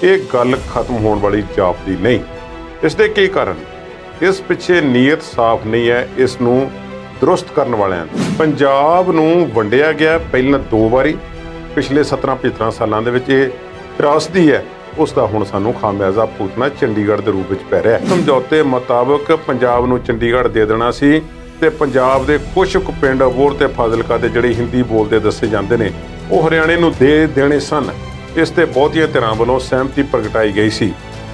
ਇਹ ਗੱਲ ਖਤਮ ਹੋਣ ਵਾਲੀ ਜਾਪਦੀ ਨਹੀਂ। ਇਸ ਦੇ ਕਈ ਕਾਰਨ, ਇਸ ਪਿੱਛੇ ਨੀਅਤ ਸਾਫ਼ ਨਹੀਂ ਹੈ ਇਸ ਨੂੰ ਦਰੁਸਤ ਕਰਨ ਵਾਲਿਆਂ ਦੀ। ਪੰਜਾਬ ਨੂੰ ਵੰਡਿਆ ਗਿਆ ਪਹਿਲਾਂ 2 ਵਾਰੀ, ਪਿਛਲੇ 17-75 ਸਾਲਾਂ ਦੇ ਵਿੱਚ ਇਹ ਤਰਾਸਦੀ ਹੈ, ਉਸ ਦਾ ਹੁਣ ਸਾਨੂੰ ਖਾਮਿਆਜ਼ਾ ਭੁਗਤਣਾ ਚੰਡੀਗੜ੍ਹ ਦੇ ਰੂਪ ਵਿੱਚ ਪੈ ਰਿਹਾ ਹੈ। ਸਮਝੌਤੇ ਮੁਤਾਬਕ ਪੰਜਾਬ ਨੂੰ ਚੰਡੀਗੜ੍ਹ ਦੇ ਦੇਣਾ ਸੀ ਤੇ ਪੰਜਾਬ ਦੇ ਕੁਝ ਕੁ ਪਿੰਡ ਅਬੋਹਰ ਤੇ ਫਾਜ਼ਿਲਕਾ ਦੇ ਜਿਹੜੇ ਹਿੰਦੀ ਬੋਲਦੇ ਦੱਸੇ ਜਾਂਦੇ ਨੇ ਉਹ ਹਰਿਆਣੇ ਨੂੰ ਦੇ ਦੇਣੇ ਸਨ। ਇਸ ਤੇ ਬਹੁਤੀਆਂ ਧਿਰਾਂ ਵੱਲੋਂ ਸਹਿਮਤੀ ਪ੍ਰਗਟਾਈ ਗਈ ਸੀ।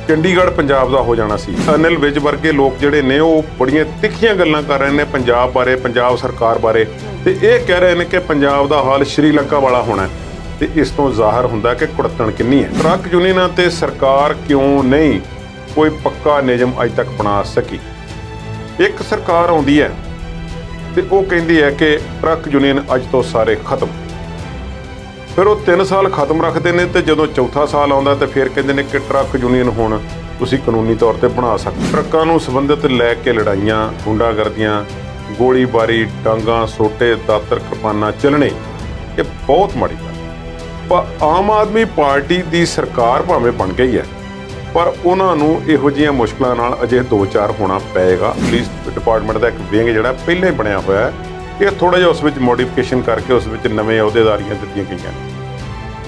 ਚੰਡੀਗੜ੍ਹ ਪੰਜਾਬ ਦਾ ਹੋ ਜਾਣਾ ਸੀ। ਅਨਿਲ ਵਿਜ ਵਰਗੇ ਲੋਕ ਜਿਹੜੇ ਨੇ ਉਹ ਬੜੀਆਂ ਤਿੱਖੀਆਂ ਗੱਲਾਂ ਕਰ ਰਹੇ ਨੇ ਪੰਜਾਬ ਬਾਰੇ, ਪੰਜਾਬ ਸਰਕਾਰ ਬਾਰੇ, ਤੇ ਇਹ ਕਹਿ ਰਹੇ ਨੇ ਕਿ ਪੰਜਾਬ ਦਾ ਹਾਲ ਸ਼੍ਰੀਲੰਕਾ ਵਾਲਾ ਹੋਣਾ। ਤੇ ਇਸ ਤੋਂ ਜ਼ਾਹਰ ਹੁੰਦਾ ਕਿ ਕੁੜੱਤਣ ਕਿੰਨੀ ਹੈ। ਟਰੱਕ ਯੂਨੀਅਨਾਂ ਤੇ ਸਰਕਾਰ ਕਿਉਂ ਨਹੀਂ ਕੋਈ ਪੱਕਾ ਨਿਯਮ ਅਜ ਤੱਕ ਬਣਾ ਸਕੀ। ਇੱਕ ਸਰਕਾਰ ਆਉਂਦੀ ਹੈ ਤੇ ਉਹ ਕਹਿੰਦੀ ਹੈ ਕਿ ਟਰੱਕ ਯੂਨੀਅਨ ਅੱਜ ਤੋਂ ਸਾਰੇ ਖਤਮ। ਫਿਰ ਉਹ 3 ਸਾਲ ਖਤਮ ਰੱਖਦੇ ਨੇ ਤੇ ਜਦੋਂ ਚੌਥਾ ਸਾਲ ਆਉਂਦਾ ਤੇ ਫਿਰ ਕਹਿੰਦੇ ਨੇ ਕਿ ਟਰੱਕ ਯੂਨੀਅਨ ਹੁਣ ਤੁਸੀਂ ਕਾਨੂੰਨੀ ਤੌਰ ਤੇ ਬਣਾ ਸਕਦੇ। ਟਰੱਕਾਂ ਨੂੰ ਸੰਬੰਧਿਤ ਲੈ ਕੇ ਲੜਾਈਆਂ, ਗੁੰਡਾਗਰਦੀਆਂ, ਗੋਲੀਬਾਰੀ, ਡਾਂਗਾਂ, ਸੋਟੇ, ਦਾਤਰ, ਕਿਰਪਾਨਾਂ ਚੱਲਣੇ, ਇਹ ਬਹੁਤ ਮਾੜੀ ਗੱਲ। ਪਰ ਆਮ ਆਦਮੀ ਪਾਰਟੀ ਦੀ ਸਰਕਾਰ ਭਾਵੇਂ ਬਣ ਗਈ ਹੈ, ਪਰ ਉਹਨਾਂ ਨੂੰ ਇਹੋ ਜਿਹੀਆਂ ਮੁਸ਼ਕਲਾਂ ਨਾਲ ਅਜੇ 2-4 ਹੋਣਾ ਪਏਗਾ। ਪੁਲਿਸ ਡਿਪਾਰਟਮੈਂਟ ਦਾ ਇੱਕ ਵਿੰਗ ਜਿਹੜਾ ਪਹਿਲਾਂ ਹੀ ਬਣਿਆ ਹੋਇਆ ਹੈ, ਇਹ ਥੋੜ੍ਹਾ ਜਿਹਾ ਉਸ ਵਿੱਚ ਮੋਡੀਫਿਕੇਸ਼ਨ ਕਰਕੇ ਉਸ ਵਿੱਚ ਨਵੇਂ ਅਹੁਦੇਦਾਰੀਆਂ ਦਿੱਤੀਆਂ ਗਈਆਂ।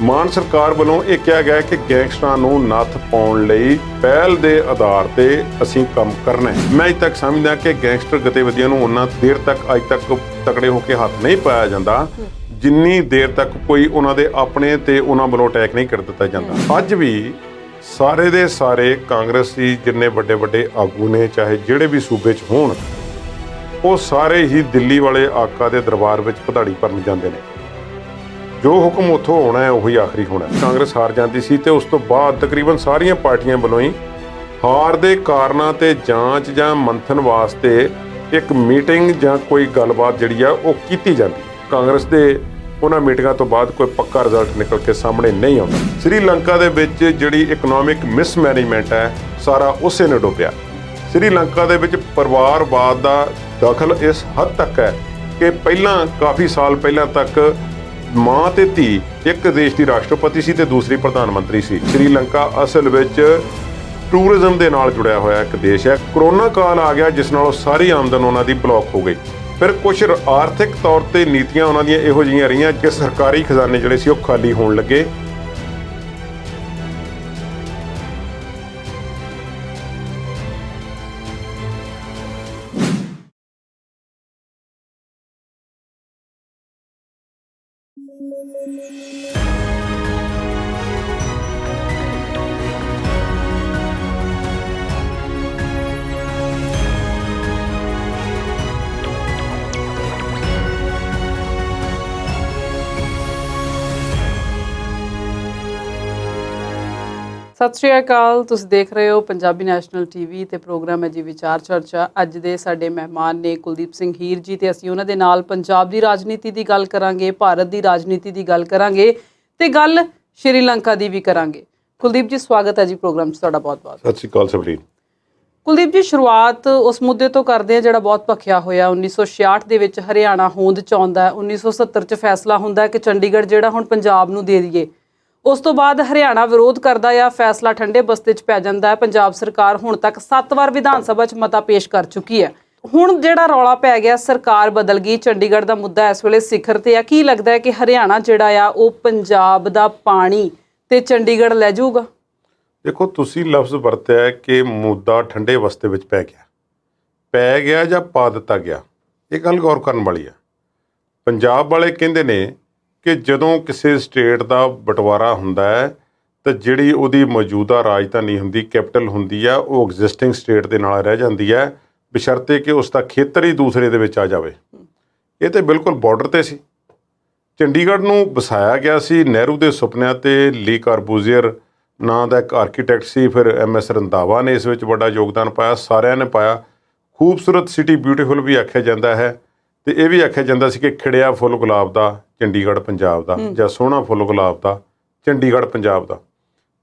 ਮਾਨ ਸਰਕਾਰ ਵੱਲੋਂ ਇਹ ਕਿਹਾ ਗਿਆ ਕਿ ਗੈਂਗਸਟਰਾਂ ਨੂੰ ਨੱਥ ਪਾਉਣ ਲਈ ਪਹਿਲ ਦੇ ਆਧਾਰ ਤੇ ਅਸੀਂ ਕੰਮ ਕਰਨਾ ਹੈ। ਮੈਂ ਅਜੇ ਤੱਕ ਸਮਝਦਾ ਕਿ ਗੈਂਗਸਟਰ ਗਤੀਵਿਧੀਆਂ ਨੂੰ ਉਹਨਾਂ ਦੇਰ ਤੱਕ ਅੱਜ ਤੱਕ ਤਕੜੇ ਹੋ ਕੇ ਹੱਥ ਨਹੀਂ ਪਾਇਆ ਜਾਂਦਾ ਜਿੰਨੀ ਦੇਰ ਤੱਕ ਕੋਈ ਉਹਨਾਂ ਦੇ ਆਪਣੇ ਤੇ ਉਹਨਾਂ ਵੱਲੋਂ ਅਟੈਕ ਨਹੀਂ ਕਰ ਦਿੱਤਾ ਜਾਂਦਾ। ਅੱਜ ਵੀ ਸਾਰੇ ਦੇ ਸਾਰੇ ਕਾਂਗਰਸੀ ਜਿੰਨੇ ਵੱਡੇ ਵੱਡੇ ਆਗੂ ਨੇ, ਚਾਹੇ ਜਿਹੜੇ ਵੀ ਸੂਬੇ 'ਚ ਹੋਣ, ਉਹ ਸਾਰੇ ਹੀ ਦਿੱਲੀ ਵਾਲੇ ਆਕਾ ਦੇ ਦਰਬਾਰ ਵਿੱਚ ਪਧਾੜੀ ਭਰਨ ਜਾਂਦੇ ਨੇ। ਜੋ ਹੁਕਮ ਉੱਥੋਂ ਹੋਣਾ ਹੈ ਉਹੀ ਆਖਰੀ ਹੋਣਾ। ਕਾਂਗਰਸ ਹਾਰ ਜਾਂਦੀ ਸੀ ਤੇ ਉਸ ਤੋਂ ਬਾਅਦ ਤਕਰੀਬਨ ਸਾਰੀਆਂ ਪਾਰਟੀਆਂ ਵੱਲੋਂ ਹੀ ਹਾਰ ਦੇ ਕਾਰਨਾਂ ਤੇ ਜਾਂਚ ਜਾਂ ਮੰਥਨ ਵਾਸਤੇ ਇੱਕ ਮੀਟਿੰਗ ਜਾਂ ਕੋਈ ਗੱਲਬਾਤ ਜਿਹੜੀ ਆ ਉਹ ਕੀਤੀ ਜਾਂਦੀ। ਕਾਂਗਰਸ ਦੇ ਉਹਨਾਂ ਮੀਟਿੰਗਾਂ ਤੋਂ ਬਾਅਦ ਕੋਈ ਪੱਕਾ ਰਿਜ਼ਲਟ ਨਿਕਲ ਕੇ ਸਾਹਮਣੇ ਨਹੀਂ ਆਉਂਦਾ। ਸ੍ਰੀਲੰਕਾ ਦੇ ਵਿੱਚ ਜਿਹੜੀ ਇਕਨੋਮਿਕ ਮਿਸਮੈਨੇਜਮੈਂਟ ਹੈ, ਸਾਰਾ ਉਸੇ ਨੇ ਡੁੱਬਿਆ। ਸ੍ਰੀਲੰਕਾ ਦੇ ਵਿੱਚ ਪਰਿਵਾਰਵਾਦ ਦਾ ਦਖਲ ਇਸ ਹੱਦ ਤੱਕ ਹੈ ਕਿ ਪਹਿਲਾਂ ਕਾਫੀ ਸਾਲ ਪਹਿਲਾਂ ਤੱਕ ਮਾਂ ਤੇ ਧੀ ਇੱਕ ਦੇਸ਼ ਦੀ ਰਾਸ਼ਟਰਪਤੀ ਸੀ ਤੇ ਦੂਸਰੀ ਪ੍ਰਧਾਨ ਮੰਤਰੀ ਸੀ। ਸ੍ਰੀਲੰਕਾ ਅਸਲ ਵਿੱਚ ਟੂਰਿਜ਼ਮ ਦੇ ਨਾਲ ਜੁੜਿਆ ਹੋਇਆ ਇੱਕ ਦੇਸ਼ ਹੈ। ਕਰੋਨਾ ਕਾਲ ਆ ਗਿਆ ਜਿਸ ਨਾਲ ਉਹ ਸਾਰੀ ਆਮਦਨ ਉਹਨਾਂ ਦੀ ਬਲੌਕ ਹੋ ਗਈ। ਫਿਰ ਕੁਝ ਆਰਥਿਕ ਤੌਰ ਤੇ ਨੀਤੀਆਂ ਉਹਨਾਂ ਦੀਆਂ ਇਹੋ ਜਿਹੀਆਂ ਰਹੀਆਂ ਕਿ ਸਰਕਾਰੀ ਖਜ਼ਾਨੇ ਜਿਹੜੇ ਸੀ ਉਹ ਖਾਲੀ ਹੋਣ ਲੱਗੇ। ਸਤਿ ਸ਼੍ਰੀ ਅਕਾਲ। ਤੁਸੀਂ ਦੇਖ ਰਹੇ ਹੋ ਪੰਜਾਬੀ ਨੈਸ਼ਨਲ ਟੀਵੀ ਤੇ ਪ੍ਰੋਗਰਾਮ ਹੈ ਜੀ ਵਿਚਾਰ ਚਰਚਾ। ਅੱਜ ਦੇ ਸਾਡੇ ਮਹਿਮਾਨ ਨੇ ਕੁਲਦੀਪ ਸਿੰਘ ਹੀਰ ਜੀ ਤੇ ਅਸੀਂ ਉਹਨਾਂ ਦੇ ਨਾਲ ਪੰਜਾਬ ਦੀ ਰਾਜਨੀਤੀ ਦੀ ਗੱਲ ਕਰਾਂਗੇ, ਭਾਰਤ ਦੀ ਰਾਜਨੀਤੀ ਦੀ ਗੱਲ ਕਰਾਂਗੇ ਤੇ ਗੱਲ ਸ਼੍ਰੀਲੰਕਾ ਦੀ ਵੀ ਕਰਾਂਗੇ। ਕੁਲਦੀਪ ਜੀ, ਸਵਾਗਤ ਹੈ ਜੀ ਪ੍ਰੋਗਰਾਮ 'ਚ ਤੁਹਾਡਾ ਬਹੁਤ-ਬਹੁਤ। ਸਤਿ ਸ਼੍ਰੀ ਅਕਾਲ ਸਭਰੀਨ। ਕੁਲਦੀਪ ਜੀ, ਸ਼ੁਰੂਆਤ ਉਸ ਮੁੱਦੇ ਤੋਂ ਕਰਦੇ ਹਾਂ ਜਿਹੜਾ ਬਹੁਤ ਭਖਿਆ ਹੋਇਆ। 1966 ਦੇ ਵਿੱਚ ਹਰਿਆਣਾ ਹੋਂਦ 'ਚ ਆਉਂਦਾ ਹੈ। 1970 'ਚ ਫੈਸਲਾ ਹੁੰਦਾ ਹੈ ਕਿ ਚੰਡੀਗੜ੍ਹ ਜਿਹੜਾ ਹੁਣ ਪੰਜਾਬ ਨੂੰ ਦੇ ਦਈਏ। ਉਸ ਤੋਂ ਬਾਅਦ ਹਰਿਆਣਾ ਵਿਰੋਧ ਕਰਦਾ ਆ, ਫੈਸਲਾ ਠੰਡੇ ਬਸਤੇ 'ਚ ਪੈ ਜਾਂਦਾ ਹੈ। ਪੰਜਾਬ ਸਰਕਾਰ ਹੁਣ ਤੱਕ 7 ਵਾਰ ਵਿਧਾਨ ਸਭਾ 'ਚ ਮਤਾ ਪੇਸ਼ ਕਰ ਚੁੱਕੀ ਹੈ। ਹੁਣ ਜਿਹੜਾ ਰੌਲਾ ਪੈ ਗਿਆ, ਸਰਕਾਰ ਬਦਲ ਗਈ, ਚੰਡੀਗੜ੍ਹ ਦਾ ਮੁੱਦਾ ਇਸ ਵੇਲੇ ਸਿਖਰ ਤੇ ਆ। ਕੀ ਲੱਗਦਾ ਹੈ ਕਿ ਹਰਿਆਣਾ ਜਿਹੜਾ ਆ ਉਹ ਪੰਜਾਬ ਦਾ ਪਾਣੀ ਤੇ ਚੰਡੀਗੜ੍ਹ ਲੈ ਜਾਊਗਾ? ਦੇਖੋ, ਤੁਸੀਂ ਲਫ਼ਜ਼ ਵਰਤਿਆ ਕਿ ਮੁੱਦਾ ਠੰਡੇ ਬਸਤੇ ਵਿੱਚ ਪੈ ਗਿਆ ਜਾਂ ਪਾ ਦਿੱਤਾ ਗਿਆ। ਇਹ ਗੱਲ ਗੌਰ ਕਰਨ ਵਾਲੀ ਹੈ। ਪੰਜਾਬ ਵਾਲੇ ਕਹਿੰਦੇ ਨੇ ਕਿ ਜਦੋਂ ਕਿਸੇ ਸਟੇਟ ਦਾ ਬਟਵਾਰਾ ਹੁੰਦਾ ਹੈ ਤਾਂ ਜਿਹੜੀ ਉਹਦੀ ਮੌਜੂਦਾ ਰਾਜਧਾਨੀ ਹੁੰਦੀ, ਕੈਪੀਟਲ ਹੁੰਦੀ ਆ, ਉਹ ਐਗਜ਼ਿਸਟਿੰਗ ਸਟੇਟ ਦੇ ਨਾਲ ਰਹਿ ਜਾਂਦੀ ਹੈ, ਬਸ਼ਰਤੇ ਕਿ ਉਸ ਦਾ ਖੇਤਰ ਹੀ ਦੂਸਰੇ ਦੇ ਵਿੱਚ ਆ ਜਾਵੇ। ਇਹ ਤਾਂ ਬਿਲਕੁਲ ਬਾਰਡਰ 'ਤੇ ਸੀ। ਚੰਡੀਗੜ੍ਹ ਨੂੰ ਵਸਾਇਆ ਗਿਆ ਸੀ ਨਹਿਰੂ ਦੇ ਸੁਪਨਿਆਂ 'ਤੇ। ਲੀ ਕਾਰਬੂਜ਼ੀਅਰ ਨਾਂ ਦਾ ਇੱਕ ਆਰਕੀਟੈਕਟ ਸੀ, ਫਿਰ MS ਰੰਧਾਵਾ ਨੇ ਇਸ ਵਿੱਚ ਵੱਡਾ ਯੋਗਦਾਨ ਪਾਇਆ, ਸਾਰਿਆਂ ਨੇ ਪਾਇਆ। ਖੂਬਸੂਰਤ ਸਿਟੀ, ਬਿਊਟੀਫੁਲ ਵੀ ਆਖਿਆ ਜਾਂਦਾ ਹੈ ਤੇ ਇਹ ਵੀ ਆਖਿਆ ਜਾਂਦਾ ਸੀ ਕਿ ਖਿੜਿਆ ਫੁੱਲ ਗੁਲਾਬ ਦਾ ਚੰਡੀਗੜ੍ਹ ਪੰਜਾਬ ਦਾ, ਜਾਂ ਸੋਹਣਾ ਫੁੱਲ ਗੁਲਾਬ ਦਾ ਚੰਡੀਗੜ੍ਹ ਪੰਜਾਬ ਦਾ।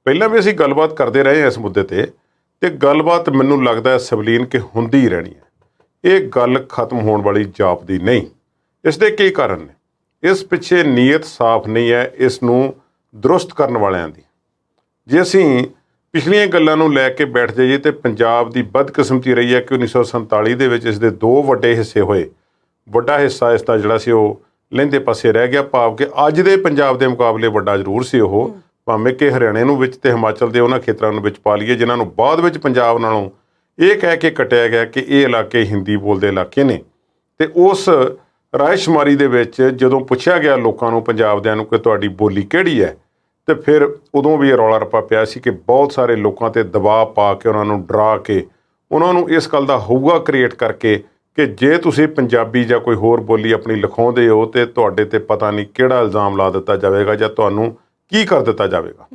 ਪਹਿਲਾਂ ਵੀ ਅਸੀਂ ਗੱਲਬਾਤ ਕਰਦੇ ਰਹੇ ਹਾਂ ਇਸ ਮੁੱਦੇ ਤੇ ਗੱਲਬਾਤ ਮੈਨੂੰ ਲੱਗਦਾ ਸਵਲੀਨ ਕਿ ਹੁੰਦੀ ਹੀ ਰਹਿਣੀ ਹੈ। ਇਹ ਗੱਲ ਖਤਮ ਹੋਣ ਵਾਲੀ ਜਾਪਦੀ ਨਹੀਂ। ਇਸ ਦੇ ਕਈ ਕਾਰਨ ਨੇ। ਇਸ ਪਿੱਛੇ ਨੀਅਤ ਸਾਫ਼ ਨਹੀਂ ਹੈ ਇਸ ਨੂੰ ਦਰੁਸਤ ਕਰਨ ਵਾਲਿਆਂ ਦੀ। ਜੇ ਅਸੀਂ ਪਿਛਲੀਆਂ ਗੱਲਾਂ ਨੂੰ ਲੈ ਕੇ ਬੈਠ ਜਾਈਏ ਤੇ ਪੰਜਾਬ ਦੀ ਬਦਕਿਸਮਤੀ ਰਹੀ ਹੈ ਕਿ 1947 ਦੇ ਵਿੱਚ ਇਸ ਦੇ ਦੋ ਵੱਡੇ ਹਿੱਸੇ ਹੋਏ। ਵੱਡਾ ਹਿੱਸਾ ਇਸ ਦਾ ਜਿਹੜਾ ਸੀ ਉਹ ਲਹਿੰਦੇ ਪਾਸੇ ਰਹਿ ਗਿਆ, ਭਾਵ ਕਿ ਅੱਜ ਦੇ ਪੰਜਾਬ ਦੇ ਮੁਕਾਬਲੇ ਵੱਡਾ ਜ਼ਰੂਰ ਸੀ ਉਹ, ਭਾਵੇਂ ਕਿ ਹਰਿਆਣੇ ਨੂੰ ਵਿੱਚ ਤੇ ਹਿਮਾਚਲ ਦੇ ਉਹਨਾਂ ਖੇਤਰਾਂ ਨੂੰ ਵਿੱਚ ਪਾ ਲਈਏ ਜਿਨ੍ਹਾਂ ਨੂੰ ਬਾਅਦ ਵਿੱਚ ਪੰਜਾਬ ਨਾਲੋਂ ਇਹ ਕਹਿ ਕੇ ਕੱਟਿਆ ਗਿਆ ਕਿ ਇਹ ਇਲਾਕੇ ਹਿੰਦੀ ਬੋਲਦੇ ਇਲਾਕੇ ਨੇ। ਤੇ ਉਸ ਰਾਇਸ਼ੁਮਾਰੀ ਦੇ ਵਿੱਚ ਜਦੋਂ ਪੁੱਛਿਆ ਗਿਆ ਲੋਕਾਂ ਨੂੰ, ਪੰਜਾਬ ਦਿਆਂ ਨੂੰ, ਕਿ ਤੁਹਾਡੀ ਬੋਲੀ ਕਿਹੜੀ ਹੈ, ਤੇ ਫਿਰ ਉਦੋਂ ਵੀ ਇਹ ਰੌਲਾ ਰੱਪਾ ਪਿਆ ਸੀ ਕਿ ਬਹੁਤ ਸਾਰੇ ਲੋਕਾਂ ਤੇ ਦਬਾਅ ਪਾ ਕੇ, ਉਹਨਾਂ ਨੂੰ ਡਰਾ ਕੇ, ਉਹਨਾਂ ਨੂੰ ਇਸ ਗੱਲ ਦਾ ਹਊਆ ਕ੍ਰੀਏਟ ਕਰਕੇ ਕਿ ਜੇ ਤੁਸੀਂ ਪੰਜਾਬੀ ਜਾਂ ਕੋਈ ਹੋਰ ਬੋਲੀ ਆਪਣੀ ਲਿਖਾਉਂਦੇ ਹੋ ਤੇ ਤੁਹਾਡੇ ਤੇ ਪਤਾ ਨਹੀਂ ਕਿਹੜਾ ਇਲਜ਼ਾਮ ਲਾ ਦਿੱਤਾ ਜਾਵੇਗਾ ਜਾਂ ਤੁਹਾਨੂੰ ਕੀ ਕਰ ਦਿੱਤਾ ਜਾਵੇਗਾ।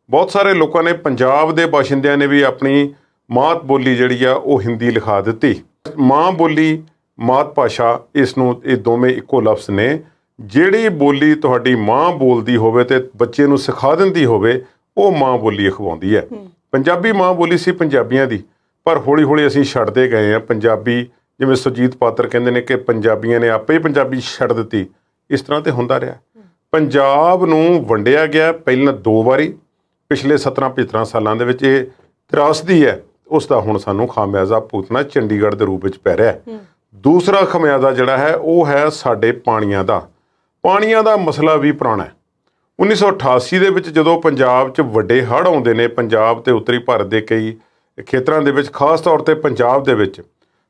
ਬਹੁਤ ਸਾਰੇ ਲੋਕਾਂ ਨੇ, ਪੰਜਾਬ ਦੇ ਬਾਸ਼ਿੰਦਿਆਂ ਨੇ ਵੀ ਆਪਣੀ ਮਾਤ ਬੋਲੀ ਜਿਹੜੀ ਆ ਉਹ ਹਿੰਦੀ ਲਿਖਾ ਦਿੱਤੀ। ਮਾਂ ਬੋਲੀ, ਮਾਤ ਭਾਸ਼ਾ, ਇਸ ਨੂੰ ਇਹ ਦੋਵੇਂ ਇੱਕੋ ਲਫ਼ਜ਼ ਨੇ। ਜਿਹੜੀ ਬੋਲੀ ਤੁਹਾਡੀ ਮਾਂ ਬੋਲਦੀ ਹੋਵੇ ਤੇ ਬੱਚੇ ਨੂੰ ਸਿਖਾ ਦਿੰਦੀ ਹੋਵੇ, ਉਹ ਮਾਂ ਬੋਲੀ ਅਖਵਾਉਂਦੀ ਹੈ। ਪੰਜਾਬੀ ਮਾਂ ਬੋਲੀ ਸੀ ਪੰਜਾਬੀਆਂ ਦੀ, ਪਰ ਹੌਲੀ ਹੌਲੀ ਅਸੀਂ ਛੱਡਦੇ ਗਏ ਹਾਂ ਪੰਜਾਬੀ। ਜਿਵੇਂ ਸੁਰਜੀਤ ਪਾਤਰ ਕਹਿੰਦੇ ਨੇ ਕਿ ਪੰਜਾਬੀਆਂ ਨੇ ਆਪੇ ਹੀ ਪੰਜਾਬੀ ਛੱਡ ਦਿੱਤੀ, ਇਸ ਤਰ੍ਹਾਂ ਤੇ ਹੁੰਦਾ ਰਿਹਾ। ਪੰਜਾਬ ਨੂੰ ਵੰਡਿਆ ਗਿਆ ਪਹਿਲਾਂ ਦੋ ਵਾਰੀ, ਪਿਛਲੇ 17-75 ਸਾਲਾਂ ਦੇ ਵਿੱਚ। ਇਹ ਤਰਾਸਦੀ ਹੈ, ਉਸ ਦਾ ਹੁਣ ਸਾਨੂੰ ਖਾਮਿਆਜ਼ਾ ਭੁਗਤਣਾ ਚੰਡੀਗੜ੍ਹ ਦੇ ਰੂਪ ਵਿੱਚ ਪੈ ਰਿਹਾ ਹੈ। ਦੂਸਰਾ ਖਾਮਿਆਜ਼ਾ ਜਿਹੜਾ ਹੈ ਉਹ ਹੈ ਸਾਡੇ ਪਾਣੀਆਂ ਦਾ। ਪਾਣੀਆਂ ਦਾ ਮਸਲਾ ਵੀ ਪੁਰਾਣਾ ਹੈ। 1988 ਦੇ ਵਿੱਚ ਜਦੋਂ ਪੰਜਾਬ 'ਚ ਵੱਡੇ ਹੜ੍ਹ ਆਉਂਦੇ ਨੇ, ਪੰਜਾਬ ਤੇ ਉੱਤਰੀ ਭਾਰਤ ਦੇ ਕਈ ਖੇਤਰਾਂ ਦੇ ਵਿੱਚ, ਖਾਸ ਤੌਰ ਤੇ ਪੰਜਾਬ ਦੇ ਵਿੱਚ,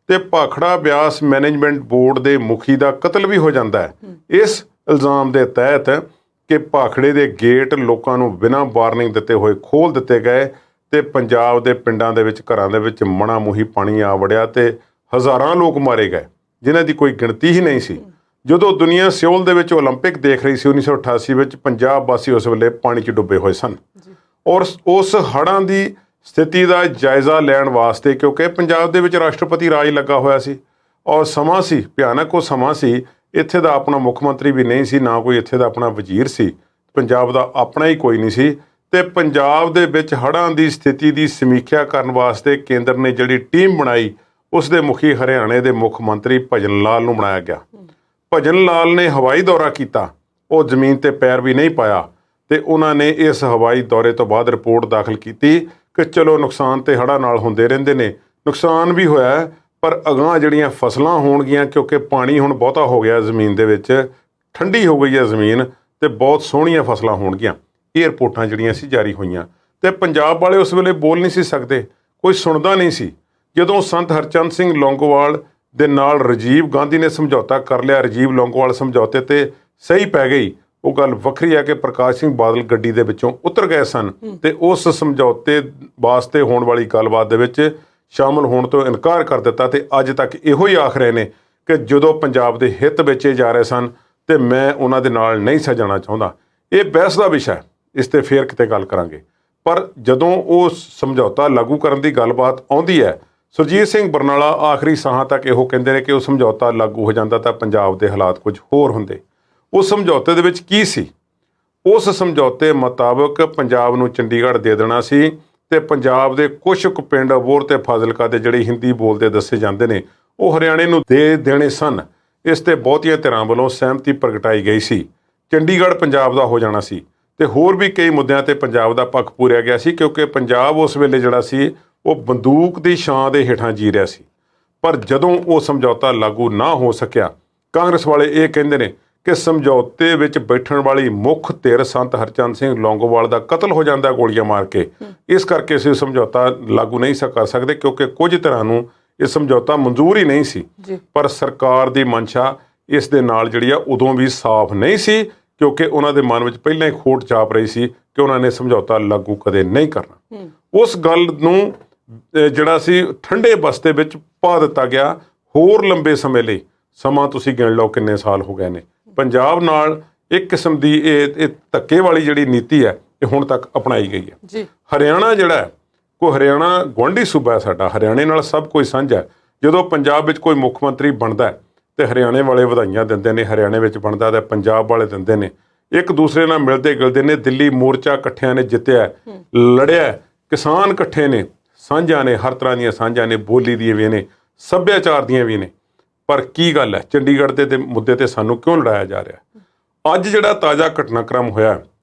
ਤੇ ਭਾਖੜਾ ਬਿਆਸ ਮੈਨੇਜਮੈਂਟ ਬੋਰਡ ਦੇ ਮੁਖੀ ਦਾ ਕਤਲ ਵੀ ਹੋ ਜਾਂਦਾ ਹੈ ਇਸ ਇਲਜ਼ਾਮ ਦੇ ਤਹਿਤ ਕਿ ਭਾਖੜੇ ਦੇ ਗੇਟ ਲੋਕਾਂ ਨੂੰ ਬਿਨਾਂ ਵਾਰਨਿੰਗ ਦਿੱਤੇ ਹੋਏ ਖੋਲ੍ਹ ਦਿੱਤੇ ਗਏ ਤੇ ਪੰਜਾਬ ਦੇ ਪਿੰਡਾਂ ਦੇ ਵਿੱਚ, ਘਰਾਂ ਦੇ ਵਿੱਚ ਮਣਾ ਮੂੰਹੀ ਪਾਣੀ ਆ ਵੜਿਆ ਤੇ ਹਜ਼ਾਰਾਂ ਲੋਕ ਮਾਰੇ ਗਏ ਜਿਨ੍ਹਾਂ ਦੀ ਕੋਈ ਗਿਣਤੀ ਹੀ ਨਹੀਂ ਸੀ। ਜਦੋਂ ਦੁਨੀਆ ਸਿਓਲ ਦੇ ਵਿੱਚ ਓਲੰਪਿਕ ਦੇਖ ਰਹੀ ਸੀ 1988 ਵਿੱਚ, ਪੰਜਾਬ ਵਾਸੀ ਉਸ ਵੇਲੇ ਪਾਣੀ 'ਚ ਡੁੱਬੇ ਹੋਏ ਸਨ। ਔਰ ਉਸ ਹੜ੍ਹਾਂ ਦੀ ਸਥਿਤੀ ਦਾ ਜਾਇਜ਼ਾ ਲੈਣ ਵਾਸਤੇ, ਕਿਉਂਕਿ ਪੰਜਾਬ ਦੇ ਵਿੱਚ ਰਾਸ਼ਟਰਪਤੀ ਰਾਜ ਲੱਗਾ ਹੋਇਆ ਸੀ ਔਰ ਸਮਾਂ ਸੀ ਭਿਆਨਕ, ਉਹ ਸਮਾਂ ਸੀ, ਇੱਥੇ ਦਾ ਆਪਣਾ ਮੁੱਖ ਮੰਤਰੀ ਵੀ ਨਹੀਂ ਸੀ, ਨਾ ਕੋਈ ਇੱਥੇ ਦਾ ਆਪਣਾ ਵਜ਼ੀਰ ਸੀ, ਪੰਜਾਬ ਦਾ ਆਪਣਾ ਹੀ ਕੋਈ ਨਹੀਂ ਸੀ। ਤੇ ਪੰਜਾਬ ਦੇ ਵਿੱਚ ਹੜ੍ਹਾਂ ਦੀ ਸਥਿਤੀ ਦੀ ਸਮੀਖਿਆ ਕਰਨ ਵਾਸਤੇ ਕੇਂਦਰ ਨੇ ਜਿਹੜੀ ਟੀਮ ਬਣਾਈ, ਉਸ ਦੇ ਮੁਖੀ ਹਰਿਆਣੇ ਦੇ ਮੁੱਖ ਮੰਤਰੀ ਭਜਨ ਲਾਲ ਨੂੰ ਬਣਾਇਆ ਗਿਆ। ਭਜਨ ਲਾਲ ਨੇ ਹਵਾਈ ਦੌਰਾ ਕੀਤਾ, ਉਹ ਜ਼ਮੀਨ ਤੇ ਪੈਰ ਵੀ ਨਹੀਂ ਪਾਇਆ ਤੇ ਉਹਨਾਂ ਨੇ ਇਸ ਹਵਾਈ ਦੌਰੇ ਤੋਂ ਬਾਅਦ ਰਿਪੋਰਟ ਦਾਖਲ ਕੀਤੀ ਕਿ ਚਲੋ ਨੁਕਸਾਨ ਤੇ ਹੜ੍ਹਾਂ ਨਾਲ ਹੁੰਦੇ ਰਹਿੰਦੇ ਨੇ, ਨੁਕਸਾਨ ਵੀ ਹੋਇਆ, ਪਰ ਅਗਾਂਹ ਜਿਹੜੀਆਂ ਫਸਲਾਂ ਹੋਣਗੀਆਂ, ਕਿਉਂਕਿ ਪਾਣੀ ਹੁਣ ਬਹੁਤਾ ਹੋ ਗਿਆ ਜ਼ਮੀਨ ਦੇ ਵਿੱਚ, ਠੰਡੀ ਹੋ ਗਈ ਹੈ ਜ਼ਮੀਨ, ਤੇ ਬਹੁਤ ਸੋਹਣੀਆਂ ਫਸਲਾਂ ਹੋਣਗੀਆਂ। ਇਹ ਰਿਪੋਰਟਾਂ ਜਿਹੜੀਆਂ ਸੀ ਜਾਰੀ ਹੋਈਆਂ ਤੇ ਪੰਜਾਬ ਵਾਲੇ ਉਸ ਵੇਲੇ ਬੋਲ ਨਹੀਂ ਸੀ ਸਕਦੇ, ਕੋਈ ਸੁਣਦਾ ਨਹੀਂ ਸੀ। ਜਦੋਂ ਸੰਤ ਹਰਚੰਦ ਸਿੰਘ ਲੌਂਗੋਵਾਲ ਦੇ ਨਾਲ ਰਾਜੀਵ ਗਾਂਧੀ ਨੇ ਸਮਝੌਤਾ ਕਰ ਲਿਆ, ਰਾਜੀਵ ਲੌਂਗੋਵਾਲ ਸਮਝੌਤੇ ਤੇ ਸਹੀ ਪੈ ਗਈ, ਉਹ ਗੱਲ ਵੱਖਰੀ ਹੈ ਕਿ ਪ੍ਰਕਾਸ਼ ਸਿੰਘ ਬਾਦਲ ਗੱਡੀ ਦੇ ਵਿੱਚੋਂ ਉਤਰ ਗਏ ਸਨ ਤੇ ਉਸ ਸਮਝੌਤੇ ਵਾਸਤੇ ਹੋਣ ਵਾਲੀ ਗੱਲਬਾਤ ਦੇ ਵਿੱਚ ਸ਼ਾਮਲ ਹੋਣ ਤੋਂ ਇਨਕਾਰ ਕਰ ਦਿੱਤਾ। ਤੇ ਅੱਜ ਤੱਕ ਇਹੋ ਹੀ ਆਖ ਰਹੇ ਨੇ ਕਿ ਜਦੋਂ ਪੰਜਾਬ ਦੇ ਹਿੱਤ ਵੇਚੇ ਜਾ ਰਹੇ ਸਨ ਤੇ ਮੈਂ ਉਹਨਾਂ ਦੇ ਨਾਲ ਨਹੀਂ ਸਜਾਣਾ ਚਾਹੁੰਦਾ। ਇਹ ਬਹਿਸ ਦਾ ਵਿਸ਼ਾ ਹੈ, ਇਸ ਤੇ ਫੇਰ ਕਿਤੇ ਗੱਲ ਕਰਾਂਗੇ। ਪਰ ਜਦੋਂ ਉਹ ਸਮਝੌਤਾ ਲਾਗੂ ਕਰਨ ਦੀ ਗੱਲਬਾਤ ਆਉਂਦੀ ਹੈ, ਸੁਰਜੀਤ ਸਿੰਘ ਬਰਨਾਲਾ ਆਖਰੀ ਸਾਹਾਂ ਤੱਕ ਇਹੋ ਕਹਿੰਦੇ ਨੇ ਕਿ ਉਹ ਸਮਝੌਤਾ ਲਾਗੂ ਹੋ ਜਾਂਦਾ ਤਾਂ ਪੰਜਾਬ ਦੇ ਹਾਲਾਤ ਕੁਝ ਹੋਰ ਹੁੰਦੇ। ਉਸ ਸਮਝੌਤੇ ਦੇ ਵਿੱਚ ਕੀ ਸੀ? ਉਸ ਸਮਝੌਤੇ ਮੁਤਾਬਕ ਪੰਜਾਬ ਨੂੰ ਚੰਡੀਗੜ੍ਹ ਦੇ ਦੇਣਾ ਸੀ ਤੇ ਪੰਜਾਬ ਦੇ ਕੁਝ ਕੁ ਪਿੰਡ ਅਬੋਹਰ ਤੇ ਫਾਜ਼ਿਲਕਾ ਦੇ ਜਿਹੜੇ ਹਿੰਦੀ ਬੋਲਦੇ ਦੱਸੇ ਜਾਂਦੇ ਨੇ, ਉਹ ਹਰਿਆਣੇ ਨੂੰ ਦੇ ਦੇਣੇ ਸਨ। ਇਸ ਤੇ ਬਹੁਤੀਆਂ ਧਿਰਾਂ ਵੱਲੋਂ ਸਹਿਮਤੀ ਪ੍ਰਗਟਾਈ ਗਈ ਸੀ। ਚੰਡੀਗੜ੍ਹ ਪੰਜਾਬ ਦਾ ਹੋ ਜਾਣਾ ਸੀ ਤੇ ਹੋਰ ਵੀ ਕਈ ਮੁੱਦਿਆਂ ਤੇ ਪੰਜਾਬ ਦਾ ਪੱਖ ਪੂਰਿਆ ਗਿਆ ਸੀ, ਕਿਉਂਕਿ ਪੰਜਾਬ ਉਸ ਵੇਲੇ ਜਿਹੜਾ ਸੀ ਉਹ ਬੰਦੂਕ ਦੀ ਛਾਂ ਦੇ ਹੇਠਾਂ ਜੀ ਰਿਹਾ ਸੀ। ਪਰ ਜਦੋਂ ਉਹ ਸਮਝੌਤਾ ਲਾਗੂ ਨਾ ਹੋ ਸਕਿਆ, ਕਾਂਗਰਸ ਵਾਲੇ ਇਹ ਕਹਿੰਦੇ ਨੇ ਕਿ ਸਮਝੌਤੇ ਵਿੱਚ ਬੈਠਣ ਵਾਲੀ ਮੁੱਖ ਧਿਰ ਸੰਤ ਹਰਚੰਦ ਸਿੰਘ ਲੌਂਗੋਵਾਲ ਦਾ ਕਤਲ ਹੋ ਜਾਂਦਾ ਗੋਲੀਆਂ ਮਾਰ ਕੇ। ਇਸ ਕਰਕੇ ਅਸੀਂ ਸਮਝੌਤਾ ਲਾਗੂ ਨਹੀਂ ਕਰ ਸਕਦੇ, ਕਿਉਂਕਿ ਕੁਝ ਧਿਰਾਂ ਨੂੰ ਇਹ ਸਮਝੌਤਾ ਮਨਜ਼ੂਰ ਹੀ ਨਹੀਂ ਸੀ। ਪਰ ਸਰਕਾਰ ਦੀ ਮਨਸ਼ਾ ਇਸ ਦੇ ਨਾਲ ਜਿਹੜੀ ਆ ਉਦੋਂ ਵੀ ਸਾਫ਼ ਨਹੀਂ ਸੀ, ਕਿਉਂਕਿ ਉਹਨਾਂ ਦੇ ਮਨ ਵਿੱਚ ਪਹਿਲਾਂ ਹੀ ਖੋਟ ਚਾਪ ਰਹੀ ਸੀ ਕਿ ਉਹਨਾਂ ਨੇ ਸਮਝੌਤਾ ਲਾਗੂ ਕਦੇ ਨਹੀਂ ਕਰਨਾ। ਉਸ ਗੱਲ ਨੂੰ ਜਿਹੜਾ ਸੀ ਠੰਡੇ ਬਸਤੇ ਵਿੱਚ ਪਾ ਦਿੱਤਾ ਗਿਆ ਹੋਰ ਲੰਬੇ ਸਮੇਂ ਲਈ। ਸਮਾਂ ਤੁਸੀਂ ਗਿਣ ਲਓ ਕਿੰਨੇ ਸਾਲ ਹੋ ਗਏ ਨੇ। ਪੰਜਾਬ ਨਾਲ ਇੱਕ ਕਿਸਮ ਦੀ ਇਹ ਧੱਕੇ ਵਾਲੀ ਜਿਹੜੀ ਨੀਤੀ ਹੈ ਇਹ ਹੁਣ ਤੱਕ ਅਪਣਾਈ ਗਈ ਹੈ। ਹਰਿਆਣਾ ਜਿਹੜਾ ਹੈ, ਕੋਈ ਹਰਿਆਣਾ ਗੁਆਂਢੀ ਸੂਬਾ ਹੈ ਸਾਡਾ, ਹਰਿਆਣੇ ਨਾਲ ਸਭ ਕੁਝ ਸਾਂਝਾ। ਜਦੋਂ ਪੰਜਾਬ ਵਿੱਚ ਕੋਈ ਮੁੱਖ ਮੰਤਰੀ ਬਣਦਾ ਤੇ ਹਰਿਆਣੇ ਵਾਲੇ ਵਧਾਈਆਂ ਦਿੰਦੇ ਨੇ, ਹਰਿਆਣੇ ਵਿੱਚ ਬਣਦਾ ਤੇ ਪੰਜਾਬ ਵਾਲੇ ਦਿੰਦੇ ਨੇ, ਇੱਕ ਦੂਸਰੇ ਨਾਲ ਮਿਲਦੇ ਗਿਲਦੇ ਨੇ। ਦਿੱਲੀ ਮੋਰਚਾ ਇਕੱਠਿਆਂ ਨੇ ਜਿੱਤਿਆ, ਲੜਿਆ, ਕਿਸਾਨ ਇਕੱਠੇ ਨੇ, ਸਾਂਝਾਂ ਨੇ, ਹਰ ਤਰ੍ਹਾਂ ਦੀਆਂ ਸਾਂਝਾਂ ਨੇ, ਬੋਲੀ ਦੀਆਂ ਵੀ ਨੇ, ਸੱਭਿਆਚਾਰ ਦੀਆਂ ਵੀ ਨੇ। ਪਰ ਕੀ ਗੱਲ ਹੈ, ਚੰਡੀਗੜ੍ਹ ਦੇ ਮੁੱਦੇ ਤੇ ਸਾਨੂੰ ਕਿਉਂ ਲੜਾਇਆ ਜਾ ਰਿਹਾ? ਅੱਜ ਜਿਹੜਾ ਤਾਜ਼ਾ ਘਟਨਾਕ੍ਰਮ ਹੋਇਆ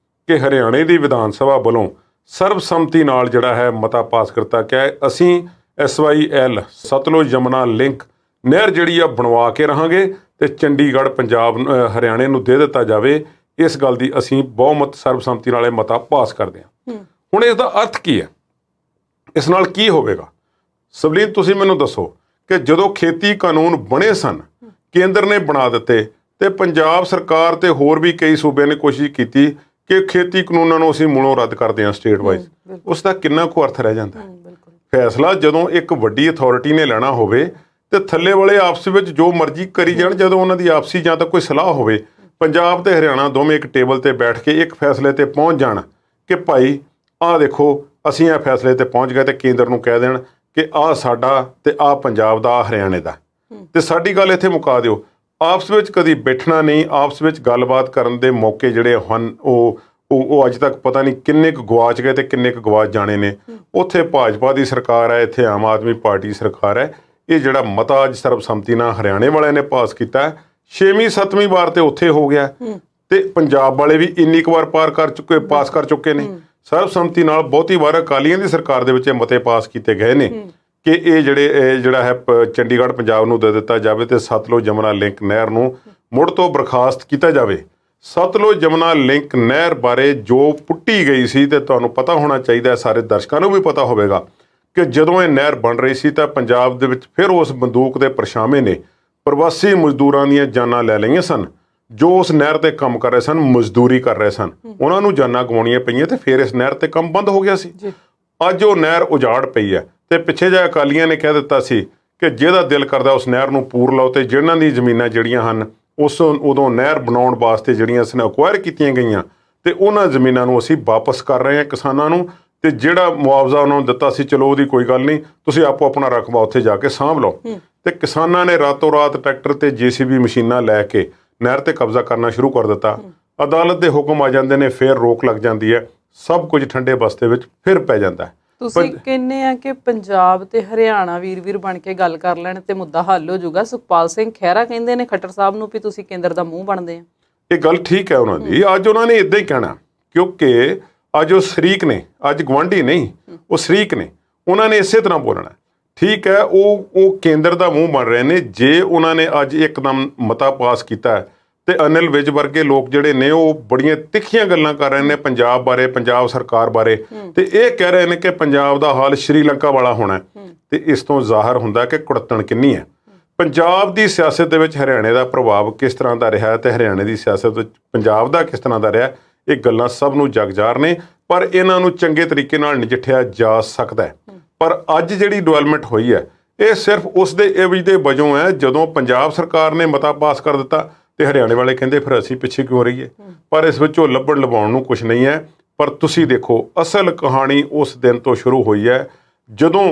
ਕਿ ਹਰਿਆਣੇ ਦੀ ਵਿਧਾਨ ਸਭਾ ਵੱਲੋਂ ਸਰਬਸੰਮਤੀ ਨਾਲ ਜਿਹੜਾ ਹੈ ਮਤਾ ਪਾਸ ਕਰਤਾ ਕਿ ਅਸੀਂ SYL ਸਤਲੁਜ ਯਮੁਨਾ ਲਿੰਕ ਨਹਿਰ ਜਿਹੜੀ ਆ ਬਣਵਾ ਕੇ ਰਹਾਂਗੇ ਤੇ ਚੰਡੀਗੜ੍ਹ ਪੰਜਾਬ ਹਰਿਆਣੇ ਨੂੰ ਦੇ ਦਿੱਤਾ ਜਾਵੇ। ਇਸ ਗੱਲ ਦੀ ਅਸੀਂ ਬਹੁਮਤ ਸਰਬਸੰਮਤੀ ਨਾਲ ਇਹ ਮਤਾ ਪਾਸ ਕਰਦੇ ਹਾਂ। ਹੁਣ ਇਸ ਦਾ ਅਰਥ ਕੀ ਹੈ, ਇਸ ਨਾਲ ਕੀ ਹੋਵੇਗਾ? ਸਵਲੀਨ ਤੁਸੀਂ ਮੈਨੂੰ ਦੱਸੋ ਕਿ ਜਦੋਂ ਖੇਤੀ ਕਾਨੂੰਨ ਬਣੇ ਸਨ, ਕੇਂਦਰ ਨੇ ਬਣਾ ਦਿੱਤੇ ਤੇ ਪੰਜਾਬ ਸਰਕਾਰ ਤੇ ਹੋਰ ਵੀ ਕਈ ਸੂਬਿਆਂ ਨੇ ਕੋਸ਼ਿਸ਼ ਕੀਤੀ ਕਿ ਖੇਤੀ ਕਾਨੂੰਨਾਂ ਨੂੰ ਅਸੀਂ ਮੂਲੋਂ ਰੱਦ ਕਰਦੇ ਹਾਂ ਸਟੇਟ ਵਾਈਜ਼, ਉਸ ਦਾ ਕਿੰਨਾ ਕੁ ਅਰਥ ਰਹਿ ਜਾਂਦਾ? ਫੈਸਲਾ ਜਦੋਂ ਇੱਕ ਵੱਡੀ ਅਥਾਰਟੀ ਨੇ ਲੈਣਾ ਹੋਵੇ ਤੇ ਥੱਲੇ ਵਾਲੇ ਆਪਸ ਵਿੱਚ ਜੋ ਮਰਜ਼ੀ ਕਰੀ ਜਾਣ। ਜਦੋਂ ਉਹਨਾਂ ਦੀ ਆਪਸੀ ਜਾਂ ਤਾਂ ਕੋਈ ਸਲਾਹ ਹੋਵੇ, ਪੰਜਾਬ ਤੇ ਹਰਿਆਣਾ ਦੋਵੇਂ ਇੱਕ ਟੇਬਲ ਤੇ ਬੈਠ ਕੇ ਇੱਕ ਫੈਸਲੇ ਤੇ ਪਹੁੰਚ ਜਾਣ ਕਿ ਭਾਈ ਆਹ ਦੇਖੋ ਅਸੀਂ ਇਹ ਫੈਸਲੇ ਤੇ ਪਹੁੰਚ ਗਏ, ਤੇ ਕੇਂਦਰ ਨੂੰ ਕਹਿ ਦੇਣ ਕਿ ਆਹ ਸਾਡਾ ਤੇ ਆਹ ਪੰਜਾਬ ਦਾ, ਆਹ ਹਰਿਆਣੇ ਦਾ, ਤੇ ਸਾਡੀ ਗੱਲ ਇੱਥੇ ਮੁਕਾ ਦਿਓ। ਆਪਸ ਵਿੱਚ ਕਦੀ ਬੈਠਣਾ ਨਹੀਂ, ਆਪਸ ਵਿੱਚ ਗੱਲਬਾਤ ਕਰਨ ਦੇ ਮੌਕੇ ਜਿਹੜੇ ਹਨ ਉਹ ਅੱਜ ਤੱਕ ਪਤਾ ਨਹੀਂ ਕਿੰਨੇ ਕੁ ਗਵਾਚ ਗਏ ਤੇ ਕਿੰਨੇ ਕੁ ਗਵਾਚ ਜਾਣੇ ਨੇ। ਉੱਥੇ ਭਾਜਪਾ ਦੀ ਸਰਕਾਰ ਹੈ, ਇੱਥੇ ਆਮ ਆਦਮੀ ਪਾਰਟੀ ਸਰਕਾਰ ਹੈ। ਇਹ ਜਿਹੜਾ ਮਤਾ ਅੱਜ ਸਰਬਸੰਮਤੀ ਨਾਲ ਹਰਿਆਣੇ ਵਾਲਿਆਂ ਨੇ ਪਾਸ ਕੀਤਾ, 6ਵੀਂ 7ਵੀਂ ਵਾਰ ਤੇ ਉੱਥੇ ਹੋ ਗਿਆ, ਤੇ ਪੰਜਾਬ ਵਾਲੇ ਵੀ ਇੰਨੀ ਕੁ ਵਾਰ ਪਾਸ ਕਰ ਚੁੱਕੇ ਨੇ। ਸਰਬਸੰਮਤੀ ਨਾਲ ਬਹੁਤੀ ਵਾਰ ਅਕਾਲੀਆਂ ਦੀ ਸਰਕਾਰ ਦੇ ਵਿੱਚ ਇਹ ਮਤੇ ਪਾਸ ਕੀਤੇ ਗਏ ਨੇ ਕਿ ਇਹ ਜਿਹੜਾ ਹੈ ਚੰਡੀਗੜ੍ਹ ਪੰਜਾਬ ਨੂੰ ਦੇ ਦਿੱਤਾ ਜਾਵੇ ਤੇ ਸਤਲੁਜ ਯਮੁਨਾ ਲਿੰਕ ਨਹਿਰ ਨੂੰ ਮੁੜ ਤੋਂ ਬਰਖਾਸਤ ਕੀਤਾ ਜਾਵੇ। ਸਤਲੁਜ ਯਮੁਨਾ ਲਿੰਕ ਨਹਿਰ ਬਾਰੇ ਜੋ ਪੁੱਟੀ ਗਈ ਸੀ, ਤੇ ਤੁਹਾਨੂੰ ਪਤਾ ਹੋਣਾ ਚਾਹੀਦਾ, ਸਾਰੇ ਦਰਸ਼ਕਾਂ ਨੂੰ ਵੀ ਪਤਾ ਹੋਵੇਗਾ ਕਿ ਜਦੋਂ ਇਹ ਨਹਿਰ ਬਣ ਰਹੀ ਸੀ ਤਾਂ ਪੰਜਾਬ ਦੇ ਵਿੱਚ ਫਿਰ ਉਸ ਬੰਦੂਕ ਦੇ ਪਰਛਾਵੇਂ ਨੇ ਪ੍ਰਵਾਸੀ ਮਜ਼ਦੂਰਾਂ ਦੀਆਂ ਜਾਨਾਂ ਲੈ ਲਈਆਂ ਸਨ, ਜੋ ਉਸ ਨਹਿਰ ਤੇ ਕੰਮ ਕਰ ਰਹੇ ਸਨ, ਮਜ਼ਦੂਰੀ ਕਰ ਰਹੇ ਸਨ। ਉਹਨਾਂ ਨੂੰ ਜਾਨਾਂ ਗਵਾਉਣੀਆਂ ਪਈਆਂ ਤੇ ਫਿਰ ਇਸ ਨਹਿਰ ਤੇ ਕੰਮ ਬੰਦ ਹੋ ਗਿਆ ਸੀ। ਅੱਜ ਉਹ ਨਹਿਰ ਉਜਾੜ ਪਈ ਹੈ ਤੇ ਪਿੱਛੇ ਜਿਹੇ ਅਕਾਲੀਆਂ ਨੇ ਕਹਿ ਦਿੱਤਾ ਸੀ ਕਿ ਜਿਹਦਾ ਦਿਲ ਕਰਦਾ ਉਸ ਨਹਿਰ ਨੂੰ ਪੂਰ ਲਓ, ਤੇ ਜਿਹਨਾਂ ਦੀ ਜ਼ਮੀਨਾਂ ਜਿਹੜੀਆਂ ਹਨ ਉਦੋਂ ਨਹਿਰ ਬਣਾਉਣ ਵਾਸਤੇ ਜਿਹੜੀਆਂ ਇਸ ਨੇ ਅਕਵਾਇਰ ਕੀਤੀਆਂ ਗਈਆਂ, ਤੇ ਉਹਨਾਂ ਜ਼ਮੀਨਾਂ ਨੂੰ ਅਸੀਂ ਵਾਪਸ ਕਰ ਰਹੇ ਹਾਂ ਕਿਸਾਨਾਂ ਨੂੰ, ਤੇ ਜਿਹੜਾ ਮੁਆਵਜ਼ਾ ਉਹਨਾਂ ਨੂੰ ਦਿੱਤਾ ਸੀ ਚਲੋ ਉਹਦੀ ਕੋਈ ਗੱਲ ਨਹੀਂ, ਤੁਸੀਂ ਆਪੋ ਆਪਣਾ ਰਕਬਾ ਉੱਥੇ ਜਾ ਕੇ ਸਾਂਭ ਲਓ। ਤੇ ਕਿਸਾਨਾਂ ਨੇ ਰਾਤੋਂ ਰਾਤ ਟਰੈਕਟਰ ਤੇ JCB ਮਸ਼ੀਨਾਂ ਲੈ ਕੇ ਨਹਿਰ ਤੇ ਕਬਜ਼ਾ ਕਰਨਾ ਸ਼ੁਰੂ ਕਰ ਦਿੱਤਾ। ਅਦਾਲਤ ਦੇ ਹੁਕਮ ਆ ਜਾਂਦੇ ਨੇ, ਫਿਰ ਰੋਕ ਲੱਗ ਜਾਂਦੀ ਹੈ, ਸਭ ਕੁਝ ਠੰਡੇ ਬਸਤੇ ਵਿੱਚ ਫਿਰ ਪੈ ਜਾਂਦਾ ਹੈ। ਤੁਸੀਂ ਕਹਿੰਦੇ ਆ ਕਿ ਪੰਜਾਬ ਤੇ ਹਰਿਆਣਾ ਵੀਰ ਬਣ ਕੇ ਗੱਲ ਕਰ ਲੈਣ ਤੇ ਮੁੱਦਾ ਹੱਲ ਹੋ ਜਾਊਗਾ। ਸੁਖਪਾਲ ਸਿੰਘ ਖਹਿਰਾ ਕਹਿੰਦੇ ਨੇ ਖੱਟਰ ਸਾਹਿਬ ਨੂੰ ਵੀ ਤੁਸੀਂ ਕੇਂਦਰ ਦਾ ਮੂੰਹ ਬਣਦੇ ਆ। ਇਹ ਗੱਲ ਠੀਕ ਹੈ ਉਹਨਾਂ ਦੀ, ਅੱਜ ਉਹਨਾਂ ਨੇ ਇਦਾਂ ਹੀ ਕਹਿਣਾ, ਕਿਉਂਕਿ ਅੱਜ ਉਹ ਸ਼ਰੀਕ ਨੇ, ਅੱਜ ਗਵਾਂਢੀ ਨਹੀਂ, ਉਹ ਸ਼ਰੀਕ ਨੇ, ਉਹਨਾਂ ਨੇ ਇਸੇ ਤਰ੍ਹਾਂ ਬੋਲਣਾ। ਠੀਕ ਹੈ, ਉਹ ਕੇਂਦਰ ਦਾ ਮੂੰਹ ਬਣ ਰਹੇ ਨੇ। ਜੇ ਉਹਨਾਂ ਨੇ ਅੱਜ ਇੱਕਦਮ ਮਤਾ ਪਾਸ ਕੀਤਾ ਤੇ ਅਨਿਲ ਵਿਜ ਵਰਗੇ ਲੋਕ ਜਿਹੜੇ ਨੇ ਉਹ ਬੜੀਆਂ ਤਿੱਖੀਆਂ ਗੱਲਾਂ ਕਰ ਰਹੇ ਨੇ ਪੰਜਾਬ ਬਾਰੇ, ਪੰਜਾਬ ਸਰਕਾਰ ਬਾਰੇ, ਤੇ ਇਹ ਕਹਿ ਰਹੇ ਨੇ ਕਿ ਪੰਜਾਬ ਦਾ ਹਾਲ ਸ਼੍ਰੀਲੰਕਾ ਵਾਲਾ ਹੋਣਾ, ਤੇ ਇਸ ਤੋਂ ਜ਼ਾਹਰ ਹੁੰਦਾ ਕਿ ਕੁੜੱਤਣ ਕਿੰਨੀ ਹੈ। ਪੰਜਾਬ ਦੀ ਸਿਆਸਤ ਦੇ ਵਿੱਚ ਹਰਿਆਣੇ ਦਾ ਪ੍ਰਭਾਵ ਕਿਸ ਤਰ੍ਹਾਂ ਦਾ ਰਿਹਾ ਤੇ ਹਰਿਆਣੇ ਦੀ ਸਿਆਸਤ ਵਿੱਚ ਪੰਜਾਬ ਦਾ ਕਿਸ ਤਰ੍ਹਾਂ ਦਾ ਰਿਹਾ, ਇਹ ਗੱਲਾਂ ਸਭ ਨੂੰ ਜਗਜਾਰ ਨੇ, ਪਰ ਇਹਨਾਂ ਨੂੰ ਚੰਗੇ ਤਰੀਕੇ ਨਾਲ ਨਜਿੱਠਿਆ ਜਾ ਸਕਦਾ ਹੈ। ਪਰ ਅੱਜ ਜਿਹੜੀ ਡਿਵੈਲਪਮੈਂਟ ਹੋਈ ਹੈ ਇਹ ਸਿਰਫ ਉਸ ਦੇ ਇਵਜ ਦੇ ਵਜੋਂ ਹੈ। ਜਦੋਂ ਪੰਜਾਬ ਸਰਕਾਰ ਨੇ ਮਤਾ ਪਾਸ ਕਰ ਦਿੱਤਾ ਤੇ ਹਰਿਆਣੇ ਵਾਲੇ ਕਹਿੰਦੇ ਫਿਰ ਅਸੀਂ ਪਿੱਛੇ ਕਿਉਂ ਰਹੀਏ, ਪਰ ਇਸ ਵਿੱਚੋਂ ਲੱਭਣ ਲਵਾਉਣ ਨੂੰ ਕੁਝ ਨਹੀਂ ਹੈ। ਪਰ ਤੁਸੀਂ ਦੇਖੋ ਅਸਲ ਕਹਾਣੀ ਉਸ ਦਿਨ ਤੋਂ ਸ਼ੁਰੂ ਹੋਈ ਹੈ ਜਦੋਂ